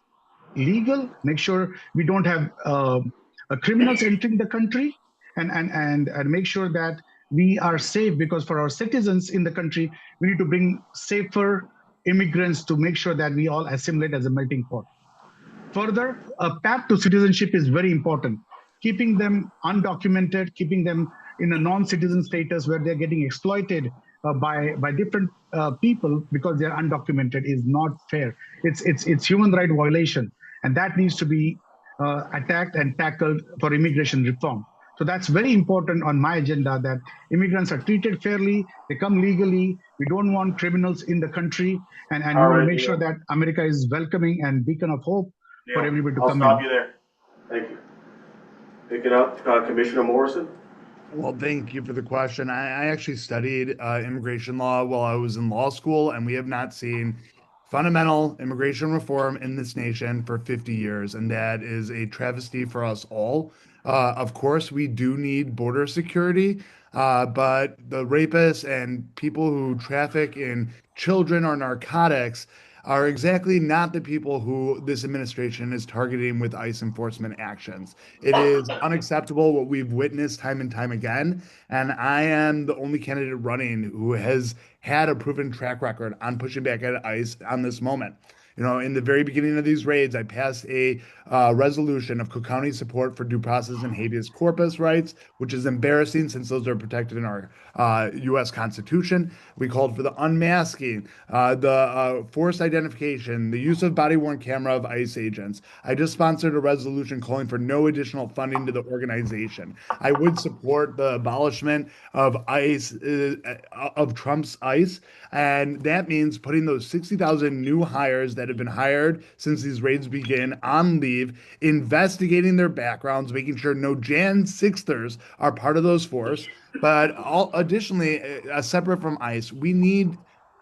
legal, make sure we don't have criminals entering the country, and make sure that we are safe, because for our citizens in the country, we need to bring safer immigrants to make sure that we all assimilate as a melting pot. Further, a path to citizenship is very important. Keeping them undocumented, keeping them in a non-citizen status where they're getting exploited by different people because they're undocumented is not fair. It's human right violation, and that needs to be attacked and tackled for immigration reform. So that's very important on my agenda, that immigrants are treated fairly, they come legally, we don't want criminals in the country, and we want to make sure that America is welcoming and beacon of hope for everybody to come in. I'll stop you there. Thank you. Pick it up, Commissioner Morrison. Well, thank you for the question. I actually studied immigration law while I was in law school, and we have not seen fundamental immigration reform in this nation for 50 years, and that is a travesty for us all. Of course, we do need border security, but the rapists and people who traffic in children or narcotics are exactly not the people who this administration is targeting with ICE enforcement actions. It is unacceptable what we've witnessed time and time again, and I am the only candidate running who has had a proven track record on pushing back at ICE on this moment. You know, in the very beginning of these raids, I passed a resolution of Cook County support for due process and habeas corpus rights, which is embarrassing since those are protected in our U.S. Constitution. We called for the unmasking, the forced identification, the use of body-worn camera of ICE agents. I just sponsored a resolution calling for no additional funding to the organization. I would support the abolishment of ICE, of Trump's ICE, and that means putting those 60,000 new hires that have been hired since these raids begin on leave, investigating their backgrounds, making sure no Jan 6ers are part of those force. But additionally, separate from ICE, we need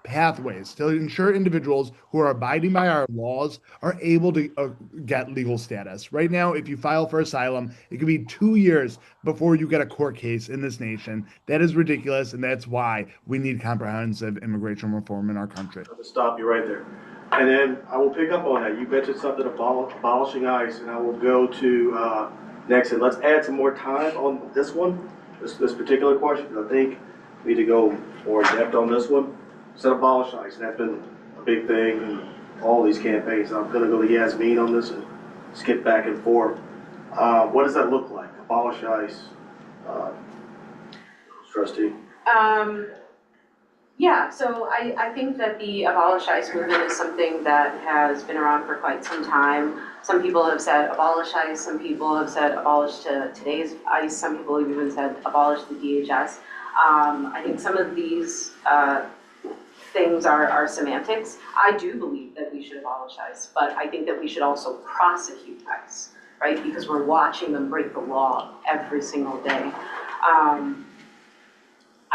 pathways to ensure individuals who are abiding by our laws are able to get legal status. Right now, if you file for asylum, it could be 2 years before you get a court case in this nation. That is ridiculous, and that's why we need comprehensive immigration reform in our country. I'll stop you right there. And then I will pick up on that. You mentioned something about abolishing ICE, and I will go to next. And let's add some more time on this one, this particular question, because I think we need to go more in depth on this one. So abolish ICE, and that's been a big thing in all these campaigns. I'm going to go to Yasmeen on this and skip back and forth. What does that look like? Abolish ICE, Trustee? Yeah, so I think that the abolish ICE movement is something that has been around for quite some time. Some people have said abolish ICE, some people have said abolish today's ICE, some people have even said abolish the DHS. I think some of these things are semantics. I do believe that we should abolish ICE, but I think that we should also prosecute ICE, right? Because we're watching them break the law every single day.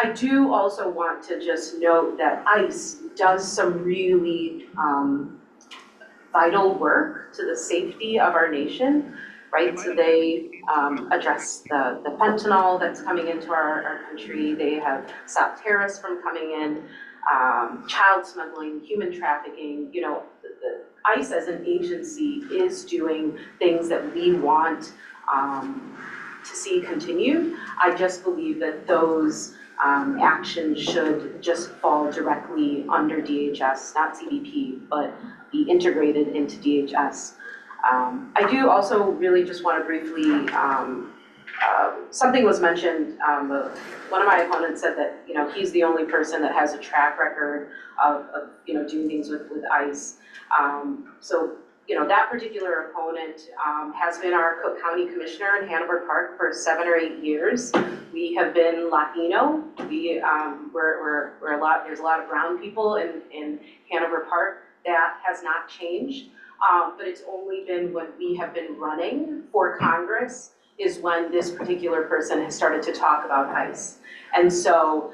I do also want to just note that ICE does some really vital work to the safety of our nation, right? So they address the fentanyl that's coming into our country. They have stopped terrorists from coming in. child smuggling, human trafficking. You know, the ICE as an agency is doing things that we want to see continued. I just believe that those actions should just fall directly under DHS, not CBP, but be integrated into DHS. I do also really just want to briefly, something was mentioned, one of my opponents said that, you know, he's the only person that has a track record of you know, doing things with ICE. So, you know, that particular opponent has been our Cook County Commissioner in Hanover Park for 7 or 8 years. We have been Latino. We're a lot, there's a lot of brown people in Hanover Park. That has not changed, but it's only been when we have been running for Congress is when this particular person has started to talk about ICE. And so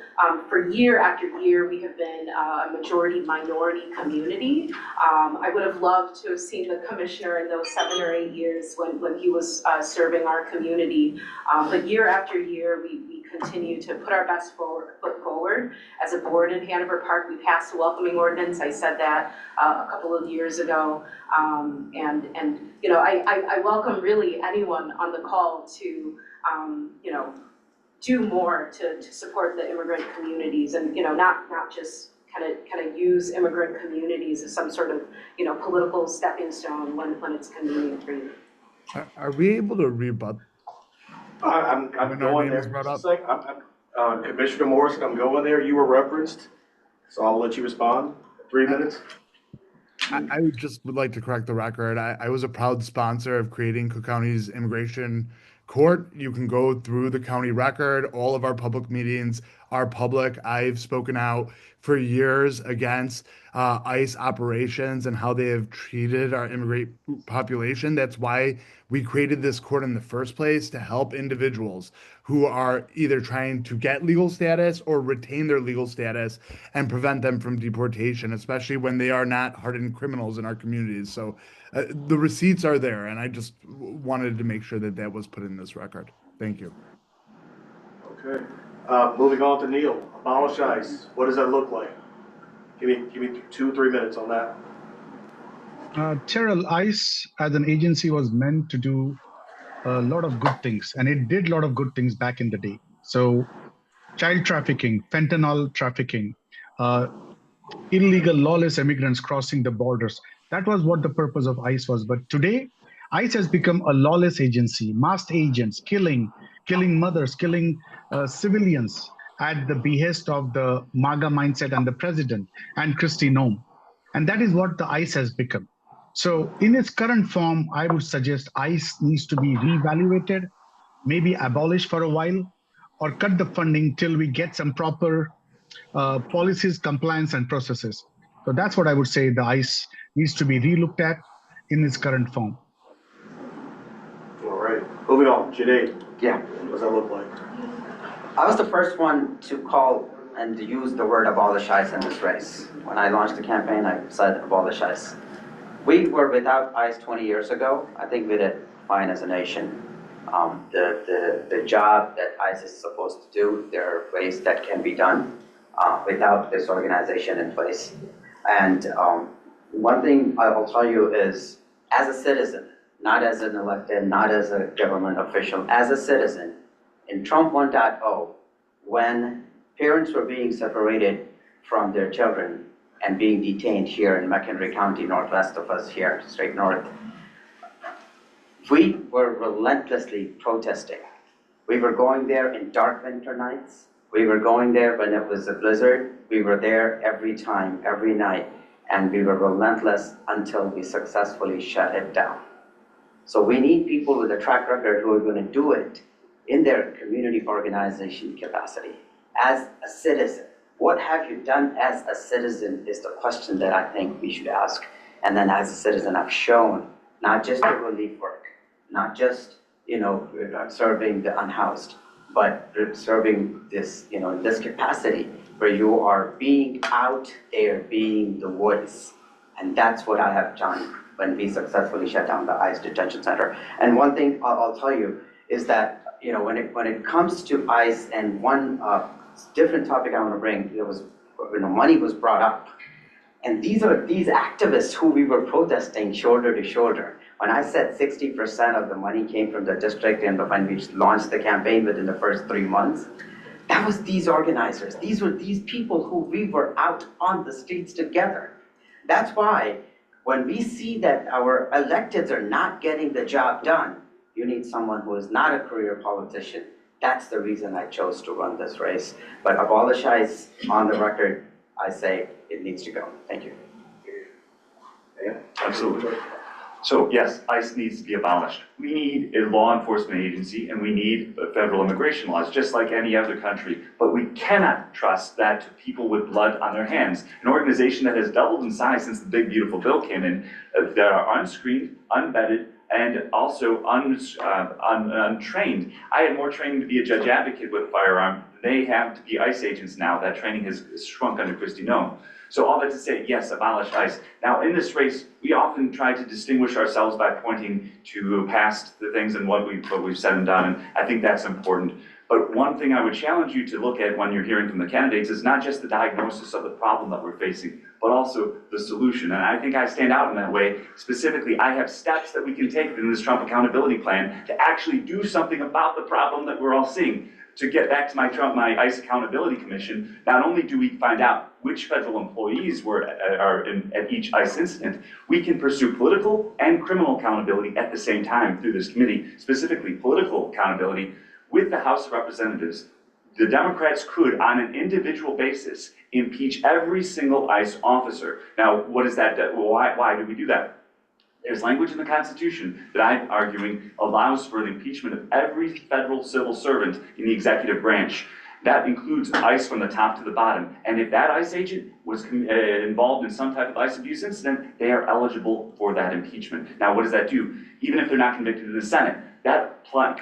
for year after year, we have been a majority-minority community. I would have loved to have seen the commissioner in those 7 or 8 years when he was serving our community. But year after year, we continue to put our best foot forward. As a board in Hanover Park, we passed a welcoming ordinance. I said that a couple of years ago. And you know, I welcome really anyone on the call to, you know, do more to support the immigrant communities, and, you know, not just kind of use immigrant communities as some sort of, you know, political stepping stone when it's convenient for you. Are we able to rebut? I'm going there. Just like, Commissioner Morrison, I'm going there. You were referenced, so I'll let you respond. 3 minutes. I just would like to correct the record. I was a proud sponsor of creating Cook County's immigration court. You can go through the county record. All of our public meetings are public. I've spoken out for years against ICE operations and how they have treated our immigrant population. That's why we created this court in the first place, to help individuals who are either trying to get legal status or retain their legal status and prevent them from deportation, especially when they are not hardened criminals in our communities. So the receipts are there, and I just wanted to make sure that that was put in this record. Thank you. Okay. Moving on to Neil. Abolish ICE. What does that look like? Give me 2-3 minutes on that. Terrell, ICE as an agency was meant to do a lot of good things, and it did a lot of good things back in the day. So child trafficking, fentanyl trafficking, illegal lawless immigrants crossing the borders. That was what the purpose of ICE was. But today, ICE has become a lawless agency, masked agents, killing mothers, killing civilians at the behest of the MAGA mindset and the president and Kristi Noem. And that is what the ICE has become. So in its current form, I would suggest ICE needs to be reevaluated, maybe abolished for a while, or cut the funding till we get some proper policies, compliance, and processes. So that's what I would say. The ICE needs to be relooked at in its current form. All right. Moving on. Junaid. Yeah. What does that look like? I was the first one to call and to use the word abolish ICE in this race. When I launched the campaign, I said abolish ICE. We were without ICE 20 years ago. I think we did fine as a nation. The job that ICE is supposed to do, there are ways that can be done without this organization in place. And one thing I will tell you is, as a citizen, not as an elected, not as a government official, as a citizen, in Trump 1.0, when parents were being separated from their children and being detained here in McHenry County, northwest of us here, straight north, we were relentlessly protesting. We were going there in dark winter nights. We were going there when it was a blizzard. We were there every time, every night, and we were relentless until we successfully shut it down. So we need people with a track record who are going to do it in their community organization capacity. As a citizen, what have you done as a citizen is the question that I think we should ask. And then as a citizen, I've shown not just the relief work, not just, serving the unhoused, but serving this, this capacity where you are being out there, being the voice. And that's what I have done when we successfully shut down the ICE detention center. And one thing I'll tell you is that, when it comes to ICE, and one different topic I want to bring, there was money was brought up. And these are these activists who we were protesting shoulder to shoulder. When I said 60% of the money came from the district and when we launched the campaign within the first 3 months, that was these organizers. These were these people who we were out on the streets together. That's why when we see that our electeds are not getting the job done, you need someone who is not a career politician. That's the reason I chose to run this race. But apologize on the record, I say it needs to go. Thank you. Yeah. Absolutely. So yes, ICE needs to be abolished. We need a law enforcement agency and we need federal immigration laws, just like any other country. But we cannot trust that to people with blood on their hands. An organization that has doubled in size since the big beautiful bill came in, that are unscreened, unvetted, and also untrained. I had more training to be a judge advocate with a firearm than they have to be ICE agents now. That training has shrunk under Trustee Noem. So all that to say, yes, abolish ICE. Now in this race, we often try to distinguish ourselves by pointing to past the things and what we've said and done, and I think that's important. But one thing I would challenge you to look at when you're hearing from the candidates is not just the diagnosis of the problem that we're facing, but also the solution. And I think I stand out in that way. Specifically, I have steps that we can take in this Trump accountability plan to actually do something about the problem that we're all seeing. To get back to my ICE Accountability Commission, not only do we find out which federal employees are at each ICE incident, we can pursue political and criminal accountability at the same time through this committee, specifically political accountability with the House of Representatives. The Democrats could, on an individual basis, impeach every single ICE officer. Now, what is that? Why do we do that? There's language in the Constitution that I'm arguing allows for the impeachment of every federal civil servant in the executive branch. That includes ICE from the top to the bottom. And if that ICE agent was involved in some type of ICE abuse incident, they are eligible for that impeachment. Now, what does that do? Even if they're not convicted in the Senate, that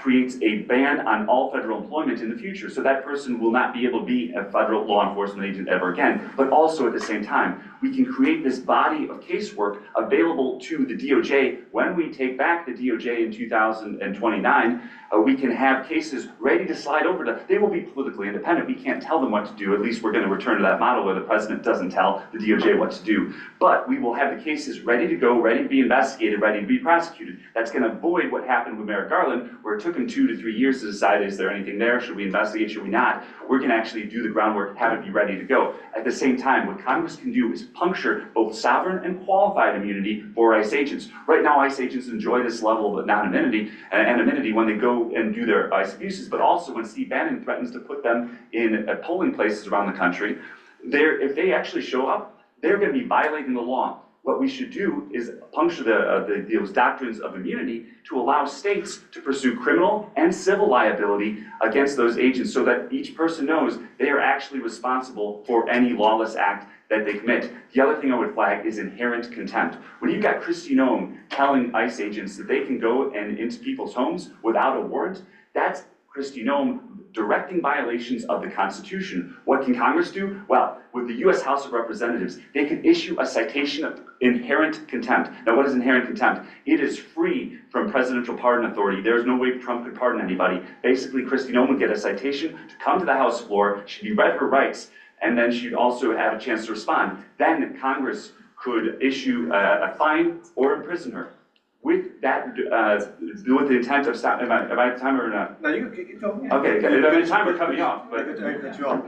creates a ban on all federal employment in the future. So that person will not be able to be a federal law enforcement agent ever again. But also at the same time, we can create this body of casework available to the DOJ. When we take back the DOJ in 2029, we can have cases ready to slide over to, they will be politically independent. We can't tell them what to do. At least we're going to return to that model where the president doesn't tell the DOJ what to do. But we will have the cases ready to go, ready to be investigated, ready to be prosecuted. That's going to avoid what happened with Merrick Garland, where it took him 2 to 3 years to decide, is there anything there? Should we investigate? Should we not? We're going to actually do the groundwork, have it be ready to go. At the same time, what Congress can do is puncture both sovereign and qualified immunity for ICE agents. Right now, ICE agents enjoy this level of anonymity when they go and do their ICE abuses, but also when Steve Bannon threatens to put them in polling places around the country, if they actually show up, they're going to be violating the law. What we should do is puncture those doctrines of immunity to allow states to pursue criminal and civil liability against those agents so that each person knows they are actually responsible for any lawless act that they commit. The other thing I would flag is inherent contempt. When you've got Trustee Noem telling ICE agents that they can go into people's homes without a warrant, that's Trustee Noem directing violations of the Constitution. What can Congress do? Well, with the U.S. House of Representatives, they can issue a citation of inherent contempt. Now, what is inherent contempt? It is free from presidential pardon authority. There's no way Trump could pardon anybody. Basically, Trustee Noem would get a citation to come to the House floor. She'd be read her rights, and then she'd also have a chance to respond. Then Congress could issue a fine or imprison her. With that, with the intent of stop. Am I at time or not? No, you can go. Yeah. Okay, the timer cut me off. But Cut you off.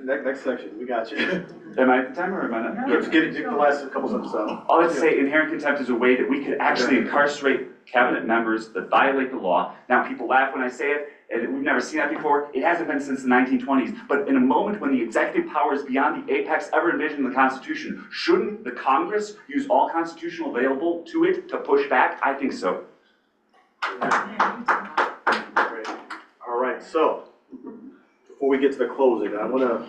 Next section, we got you. am I at the timer or am I not? Let's get the last couple of them. All I'd say, inherent contempt is a way that we could actually incarcerate cabinet members that violate the law. Now, people laugh when I say it, and we've never seen that before. It hasn't been since the 1920s. But in a moment when the executive power is beyond the apex ever envisioned in the Constitution, shouldn't the Congress use all constitutional available to it to push back? I think so. All right, so before we get to the closing, I want to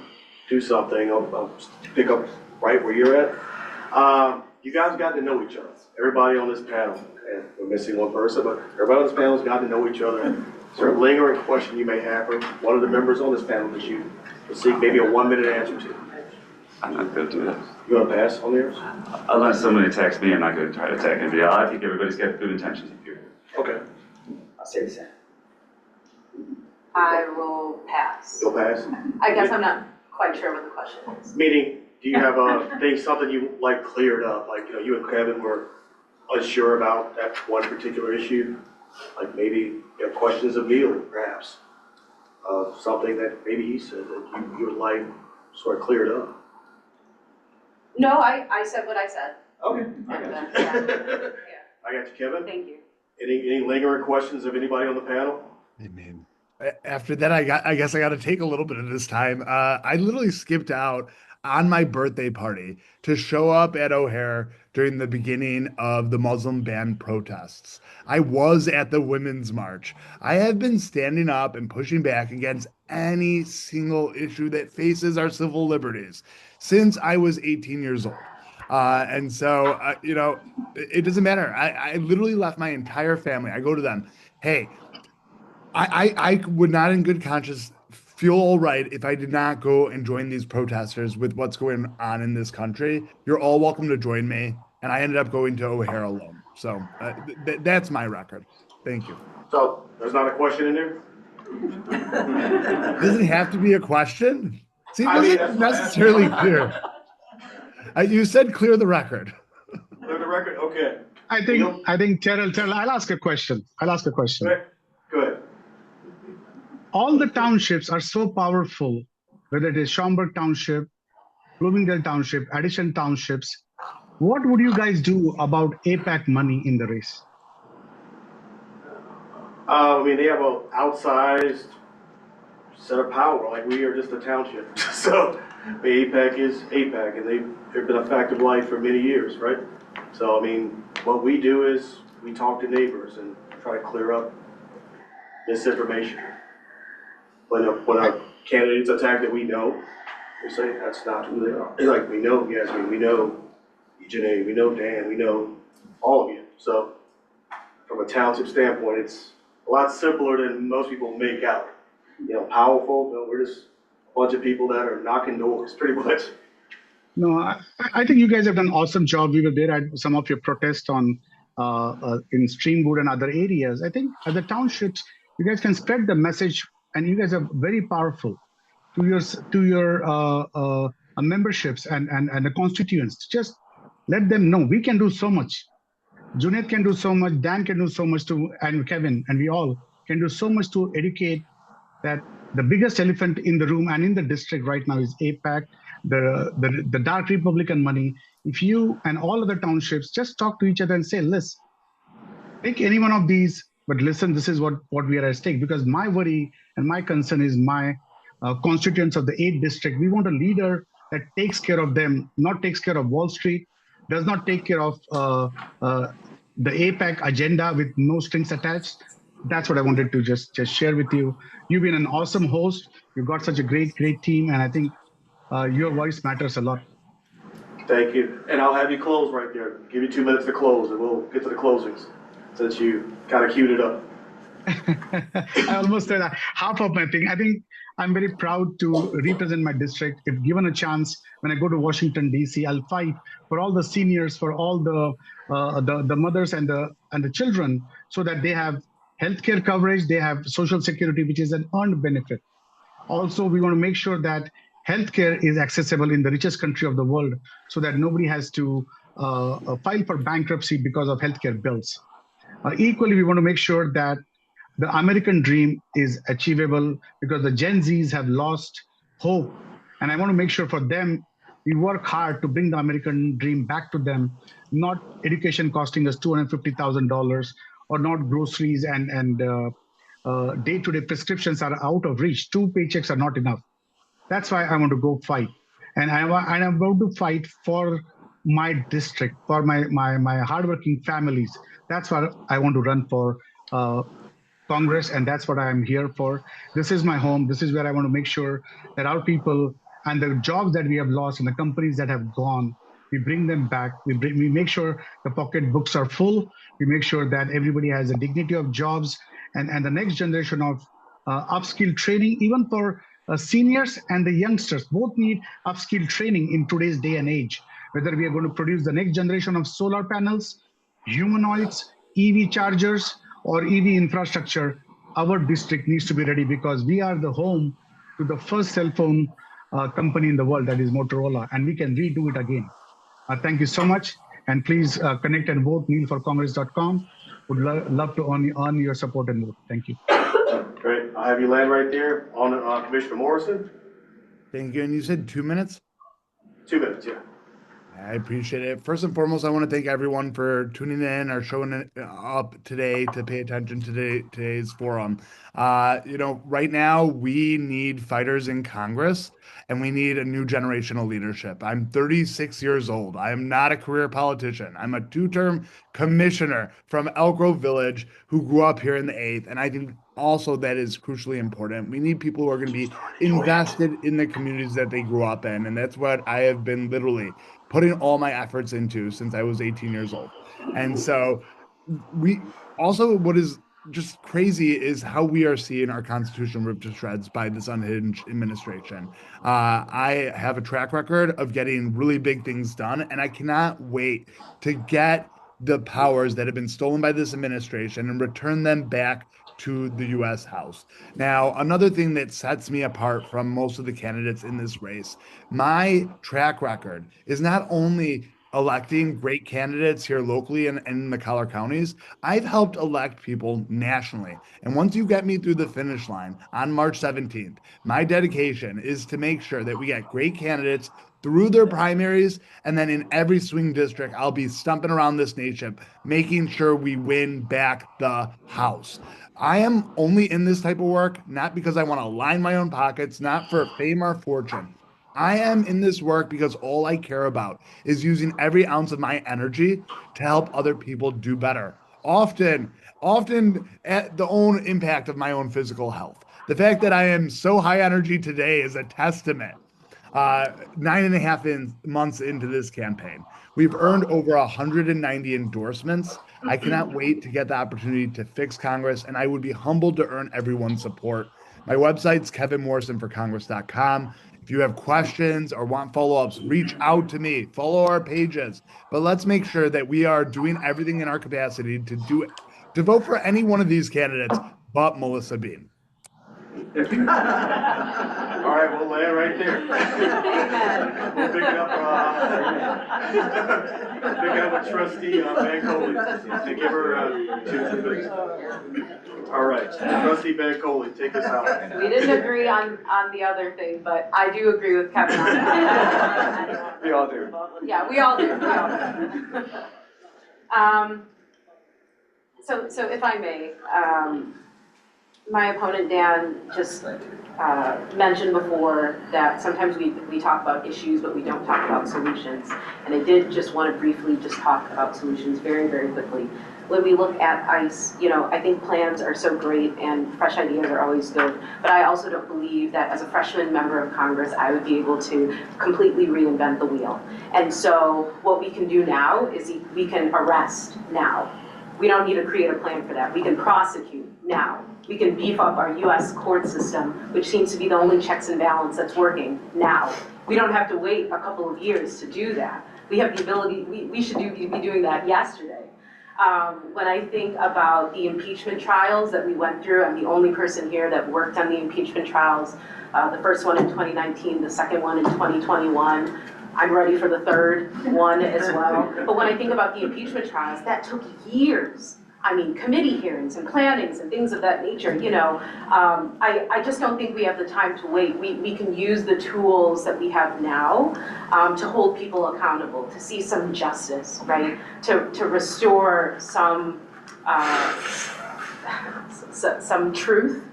do something. I'll pick up right where you're at. You guys got to know each other. Everybody on this panel, and we're missing one person, but everybody on this panel has got to know each other. Is there a lingering question you may have for one of the members on this panel that you will seek maybe a 1-minute answer to? I'm not going to do that. You want to pass on yours? Unless somebody attacks me, I'm not going to try to attack anybody. I think everybody's got good intentions up here. Okay. I'll say the same. I will pass. You'll pass? I guess I'm not quite sure what the question is. Meaning, do you have something you like cleared up? Like, you and Kevin were unsure about that one particular issue? Like maybe you have questions of Neil, perhaps, of something that maybe he said that you would like sort of cleared up? No, I said what I said. Okay, I got you. Yeah. I got you, Kevin. Thank you. Any lingering questions of anybody on the panel? Amen. After that, I guess I got to take a little bit of this time. I literally skipped out on my birthday party to show up at O'Hare during the beginning of the Muslim ban protests. I was at the Women's March. I have been standing up and pushing back against any single issue that faces our civil liberties since I was 18 years old. And so, it doesn't matter. I literally left my entire family. I go to them, hey, I would not in good conscience feel all right if I did not go and join these protesters with what's going on in this country. You're all welcome to join me. And I ended up going to O'Hare alone. So that's my record. Thank you. So there's not a question in there? Does it have to be a question? See, it wasn't necessarily clear. You said clear the record. Clear the record? Okay. I think Terrell, I'll ask a question. Go ahead. All the townships are so powerful, whether it is Schaumburg Township, Bloomingdale Township, Addison Townships. What would you guys do about APAC money in the race? They have an outsized set of power. Like, we are just a township. So the APAC is APAC, and they've been a fact of life for many years, right? So, what we do is we talk to neighbors and try to clear up misinformation. When a candidate's attacked that we know, we say that's not who they are. It's like, we know Yasmeen, we know Junaid, we know Dan, we know all of you. So from a township standpoint, it's a lot simpler than most people make out. Powerful, no, we're just a bunch of people that are knocking doors, pretty much. No, I think you guys have done an awesome job. We were there at some of your protests in Streamwood and other areas. I think as the townships, you guys can spread the message, and you guys are very powerful to your memberships and the constituents. Just let them know we can do so much. Junaid can do so much. Dan can do so much and Kevin, and we all can do so much to educate that the biggest elephant in the room and in the district right now is APAC, the dark Republican money. If you and all other townships just talk to each other and say, listen, pick any one of these, but listen, this is what we are at stake. Because my worry and my concern is my constituents of the 8th district. We want a leader that takes care of them, not takes care of Wall Street, does not take care of the APAC agenda with no strings attached. That's what I wanted to just share with you. You've been an awesome host. You've got such a great team, and I think your voice matters a lot. Thank you. And I'll have you close right there. Give you 2 minutes to close, and we'll get to the closings, since you kind of queued it up. I almost said half of my thing. I think I'm very proud to represent my district. If given a chance, when I go to Washington, D.C., I'll fight for all the seniors, for all the mothers and the children, so that they have healthcare coverage, they have Social Security, which is an earned benefit. Also, we want to make sure that healthcare is accessible in the richest country of the world, so that nobody has to file for bankruptcy because of healthcare bills. Equally, we want to make sure that the American dream is achievable, because the Gen Zs have lost hope. And I want to make sure for them, we work hard to bring the American dream back to them, not education costing us $250,000, or not groceries and day-to-day prescriptions are out of reach. 2 paychecks are not enough. That's why I want to go fight. And I'm about to fight for my district, for my hardworking families. That's what I want to run for Congress, and that's what I'm here for. This is my home. This is where I want to make sure that our people and the jobs that we have lost and the companies that have gone, we bring them back. We make sure the pocketbooks are full. We make sure that everybody has a dignity of jobs, and the next generation of upskill training, even for seniors and the youngsters, both need upskill training in today's day and age. Whether we are going to produce the next generation of solar panels, humanoids, EV chargers, or EV infrastructure, our district needs to be ready, because we are the home to the first cell phone company in the world, that is Motorola, and we can redo it again. Thank you so much. And please connect and vote kneelforcongress.com. Would love to earn your support and vote. Thank you. Great. I'll have you land right there on Commissioner Morrison. Thank you. And you said 2 minutes? 2 minutes, yeah. I appreciate it. First and foremost, I want to thank everyone for tuning in or showing up today to pay attention to today's forum. Right now we need fighters in Congress and we need a new generation of leadership. I'm 36 years old. I am not a career politician. I'm a two-term commissioner from Elk Grove Village who grew up here in the 8th. And I think also that is crucially important. We need people who are going to be invested in the communities that they grew up in. And that's what I have been literally putting all my efforts into since I was 18 years old. And so what is just crazy is how we are seeing our Constitution ripped to shreds by this unhinged administration. I have a track record of getting really big things done, and I cannot wait to get the powers that have been stolen by this administration and return them back to the U.S. House. Now, another thing that sets me apart from most of the candidates in this race, my track record is not only electing great candidates here locally and in the collar counties, I've helped elect people nationally. And once you get me through the finish line on March 17th, my dedication is to make sure that we get great candidates through their primaries, and then in every swing district, I'll be stumping around this nation, making sure we win back the House. I am only in this type of work, not because I want to line my own pockets, not for fame or fortune. I am in this work because all I care about is using every ounce of my energy to help other people do better. Often at the own impact of my own physical health. The fact that I am so high energy today is a testament. 9.5 months into this campaign, we've earned over 190 endorsements. I cannot wait to get the opportunity to fix Congress, and I would be humbled to earn everyone's support. My website's kevinmorrisonforcongress.com. If you have questions or want follow-ups, reach out to me, follow our pages, but let's make sure that we are doing everything in our capacity to vote for any one of these candidates but Melissa Bean. All right, we'll land right there. We'll pick it up with Trustee Bankole to give her 2 minutes. All right, Trustee Bankole, take us out. We didn't agree on the other thing, but I do agree with Kevin on that. We all do. Yeah, we all do. So if I may, my opponent Dan just mentioned before that sometimes we talk about issues, but we don't talk about solutions. And I did just want to briefly just talk about solutions very, very quickly. When we look at ICE, I think plans are so great and fresh ideas are always good, but I also don't believe that as a freshman member of Congress, I would be able to completely reinvent the wheel. And so what we can do now is we can arrest now. We don't need to create a plan for that. We can prosecute now. We can beef up our US court system, which seems to be the only checks and balance that's working now. We don't have to wait a couple of years to do that. We have the ability, we should be doing that yesterday. When I think about the impeachment trials that we went through, I'm the only person here that worked on the impeachment trials. The first one in 2019, the second one in 2021. I'm ready for the third one as well. But when I think about the impeachment trials, that took years. I mean, committee hearings and plannings and things of that nature, I just don't think we have the time to wait. We can use the tools that we have now to hold people accountable, to see some justice, right? To restore some truth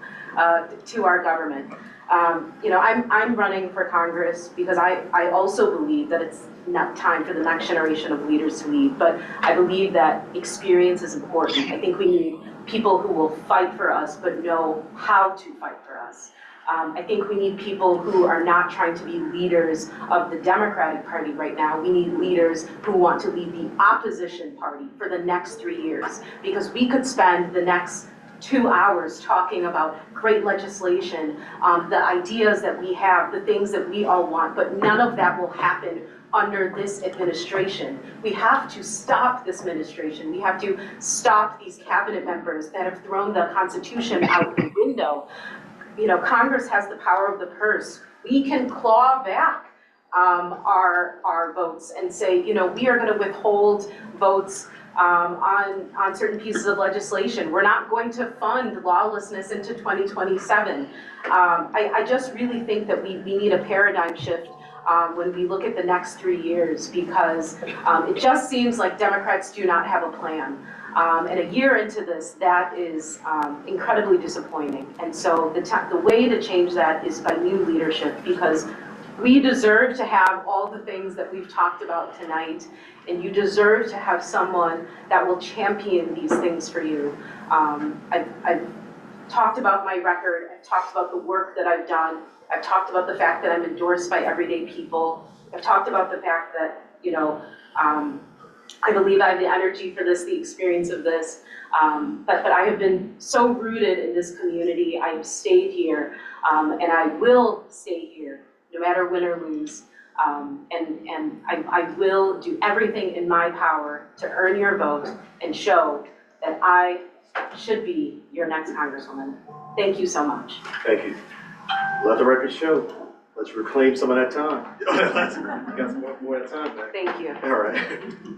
to our government. I'm running for Congress because I also believe that it's not time for the next generation of leaders to lead, but I believe that experience is important. I think we need people who will fight for us but know how to fight for us. I think we need people who are not trying to be leaders of the Democratic Party right now. We need leaders who want to lead the opposition party for the next 3 years, because we could spend the next 2 hours talking about great legislation, the ideas that we have, the things that we all want, but none of that will happen under this administration. We have to stop this administration. We have to stop these cabinet members that have thrown the Constitution out the window. Congress has the power of the purse. we can claw back our votes and say, you know, we are going to withhold votes on certain pieces of legislation. We're not going to fund lawlessness into 2027. I just really think that we need a paradigm shift when we look at the next 3 years, because it just seems like Democrats do not have a plan. And a year into this, that is incredibly disappointing. And so the way to change that is by new leadership, because we deserve to have all the things that we've talked about tonight, and you deserve to have someone that will champion these things for you. I've talked about my record, I've talked about the work that I've done, I've talked about the fact that I'm endorsed by everyday people, I've talked about the fact that, you know, I believe I have the energy for this, the experience of this, but I have been so rooted in this community. I have stayed here, and I will stay here, no matter win or lose. And I will do everything in my power to earn your vote and show that I should be your next Congresswoman. Thank you so much. Thank you. Let the record show. Let's reclaim some of that time. We got some more of that time back. Thank you. All right.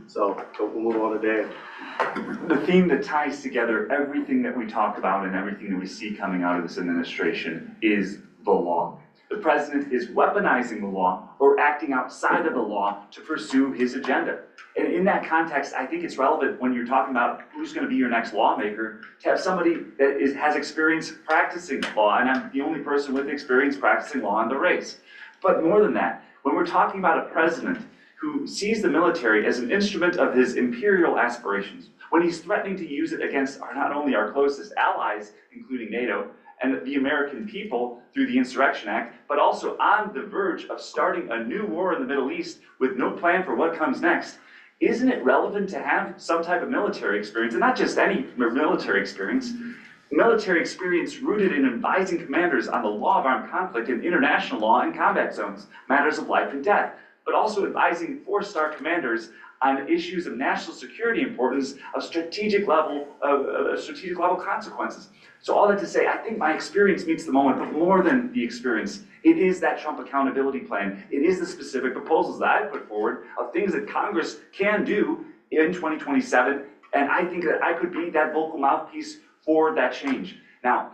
So we'll move on to Dan. The theme that ties together everything that we talk about and everything that we see coming out of this administration is the law. The president is weaponizing the law or acting outside of the law to pursue his agenda. And in that context, I think it's relevant when you're talking about who's going to be your next lawmaker to have somebody that has experience practicing law, and I'm the only person with experience practicing law in the race. But more than that, when we're talking about a president who sees the military as an instrument of his imperial aspirations, when he's threatening to use it against not only our closest allies, including NATO, and the American people through the Insurrection Act, but also on the verge of starting a new war in the Middle East with no plan for what comes next, isn't it relevant to have some type of military experience, and not just any military experience rooted in advising commanders on the law of armed conflict and international law and combat zones, matters of life and death, but also advising four-star commanders on issues of national security importance, of strategic level consequences. So all that to say, I think my experience meets the moment, but more than the experience, it is that Trump accountability plan. It is the specific proposals that I put forward of things that Congress can do in 2027, and I think that I could be that vocal mouthpiece for that change. Now,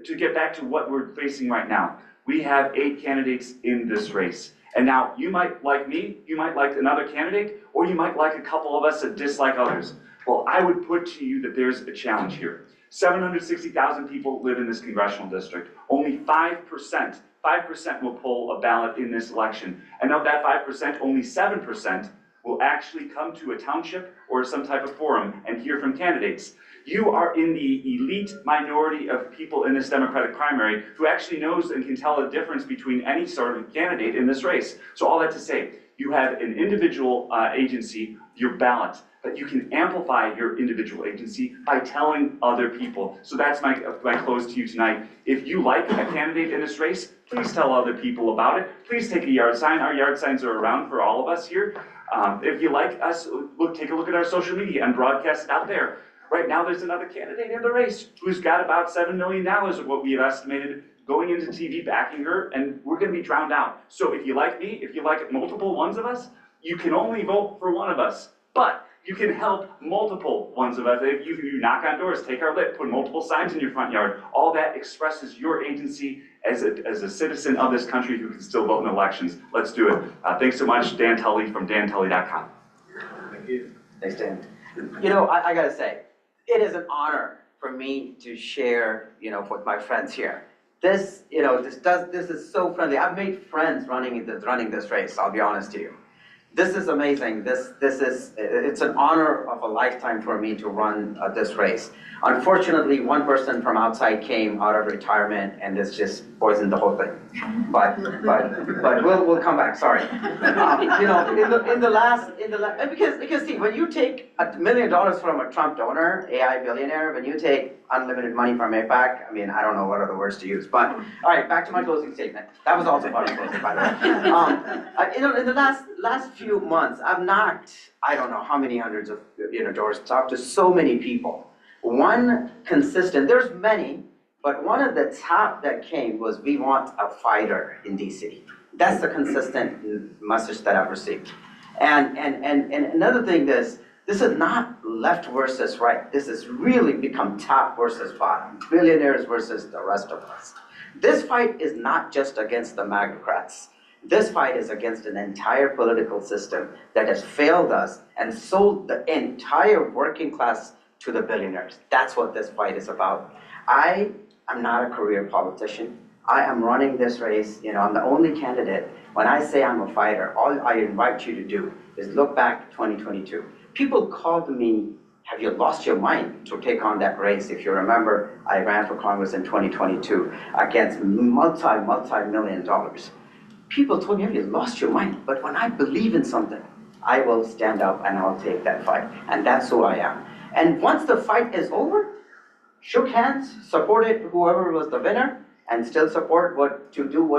to get back to what we're facing right now, we have 8 candidates in this race. And now, you might like me, you might like another candidate, or you might like a couple of us that dislike others. Well, I would put to you that there's a challenge here. 760,000 people live in this congressional district. Only 5% will pull a ballot in this election. And of that 5%, only 7% will actually come to a township or some type of forum and hear from candidates. You are in the elite minority of people in this Democratic primary who actually knows and can tell the difference between any sort of candidate in this race. So all that to say, you have an individual agency, your ballot, but you can amplify your individual agency by telling other people. So that's my close to you tonight. If you like a candidate in this race, please tell other people about it. Please take a yard sign. Our yard signs are around for all of us here. If you like us, take a look at our social media and broadcast it out there. Right now, there's another candidate in the race who's got about $7 million of what we have estimated going into TV backing her, and we're going to be drowned out. So if you like me, if you like multiple ones of us, you can only vote for one of us. But you can help multiple ones of us. If you knock on doors, take our lip, put multiple signs in your front yard, all that expresses your agency as a citizen of this country who can still vote in elections. Let's do it. Thanks so much, Dan Tully from dantully.com. Thank you. Thanks, Dan. You know, I gotta say, it is an honor for me to share, with my friends here. This is so friendly. I've made friends running this race, I'll be honest to you. This is amazing. It's an honor of a lifetime for me to run this race. Unfortunately, one person from outside came out of retirement, and this just poisoned the whole thing. But we'll come back. Sorry. Because see, when you take $1 million from a Trump donor, AI billionaire, when you take unlimited money from AIPAC, I mean, I don't know what other words to use. But all right, back to my closing statement. That was also part of the closing, by the way. In the last few months, I've knocked, I don't know how many hundreds of doors, talked to so many people. One consistent, there's many, But one of the top that came was, we want a fighter in DC. That's the consistent message that I've received. And another thing is, this is not left versus right. This has really become top versus bottom, billionaires versus the rest of us. This fight is not just against the MAGAcrats. This fight is against an entire political system that has failed us and sold the entire working class to the billionaires. That's what this fight is about. I am not a career politician. I am running this race, I'm the only candidate. When I say I'm a fighter, all I invite you to do is look back to 2022. People called me, have you lost your mind to take on that race? If you remember, I ran for Congress in 2022 against multi-million dollars. People told me, have you lost your mind? But when I believe in something, I will stand up and I'll take that fight. And that's who I am. And once the fight is over, shook hands, supported whoever was the winner, and still support what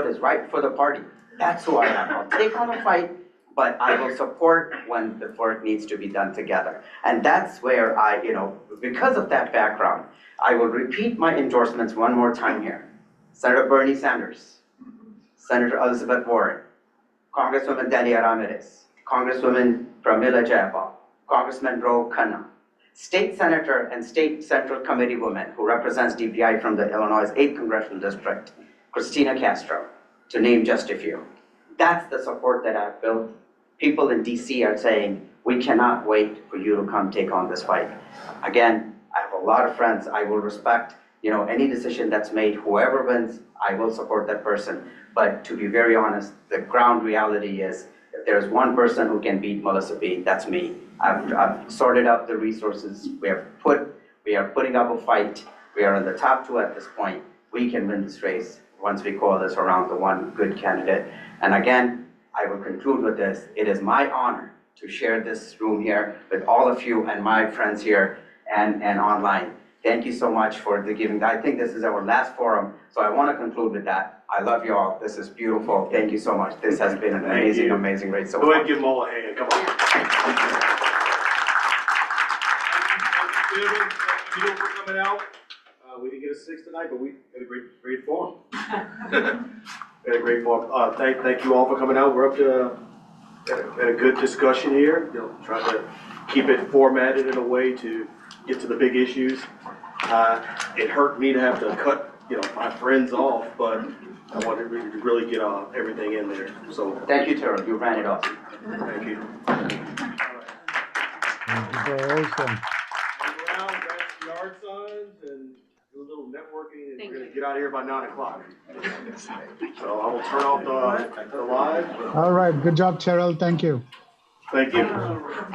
is right for the party. That's who I am. I'll take on a fight, but I will support when the work needs to be done together. And that's where because of that background, I will repeat my endorsements one more time here. Senator Bernie Sanders, Senator Elizabeth Warren, Congresswoman Delia Ramirez, Congresswoman Pramila Jayapal, Congressman Ro Khanna, State Senator and State Central Committee woman who represents DPI from the Illinois 8th Congressional District, Christina Castro, to name just a few. That's the support that I've built. People in DC are saying, we cannot wait for you to come take on this fight. Again, I have a lot of friends. I will respect, any decision that's made. Whoever wins, I will support that person. But to be very honest, the ground reality is, if there's one person who can beat Melissa B, that's me. I've sorted out the resources. We are putting up a fight. We are in the top 2 at this point. We can win this race once we coalesce around the one good candidate. And again, I will conclude with this. It is my honor to share this room here with all of you and my friends here and online. Thank you so much for the giving. I think this is our last forum, so I want to conclude with that. I love you all. This is beautiful. Thank you so much. This has been an amazing race. So go ahead and give them all a hand. Come on. Thank you for coming out. We didn't get a 6 tonight, but we had a great forum. We had a great forum. Thank you all for coming out. We're up to had a good discussion here. Trying to keep it formatted in a way to get to the big issues. It hurt me to have to cut, my friends off, but I wanted to really get everything in there. So thank you, Terrell. You ran it off. Thank you. Thank you for hosting. Around, grab some yard signs and do a little networking, and we're gonna get out of here by 9 o'clock. So I will turn off the live. All right. Good job, Cheryl. Thank you. Thank you.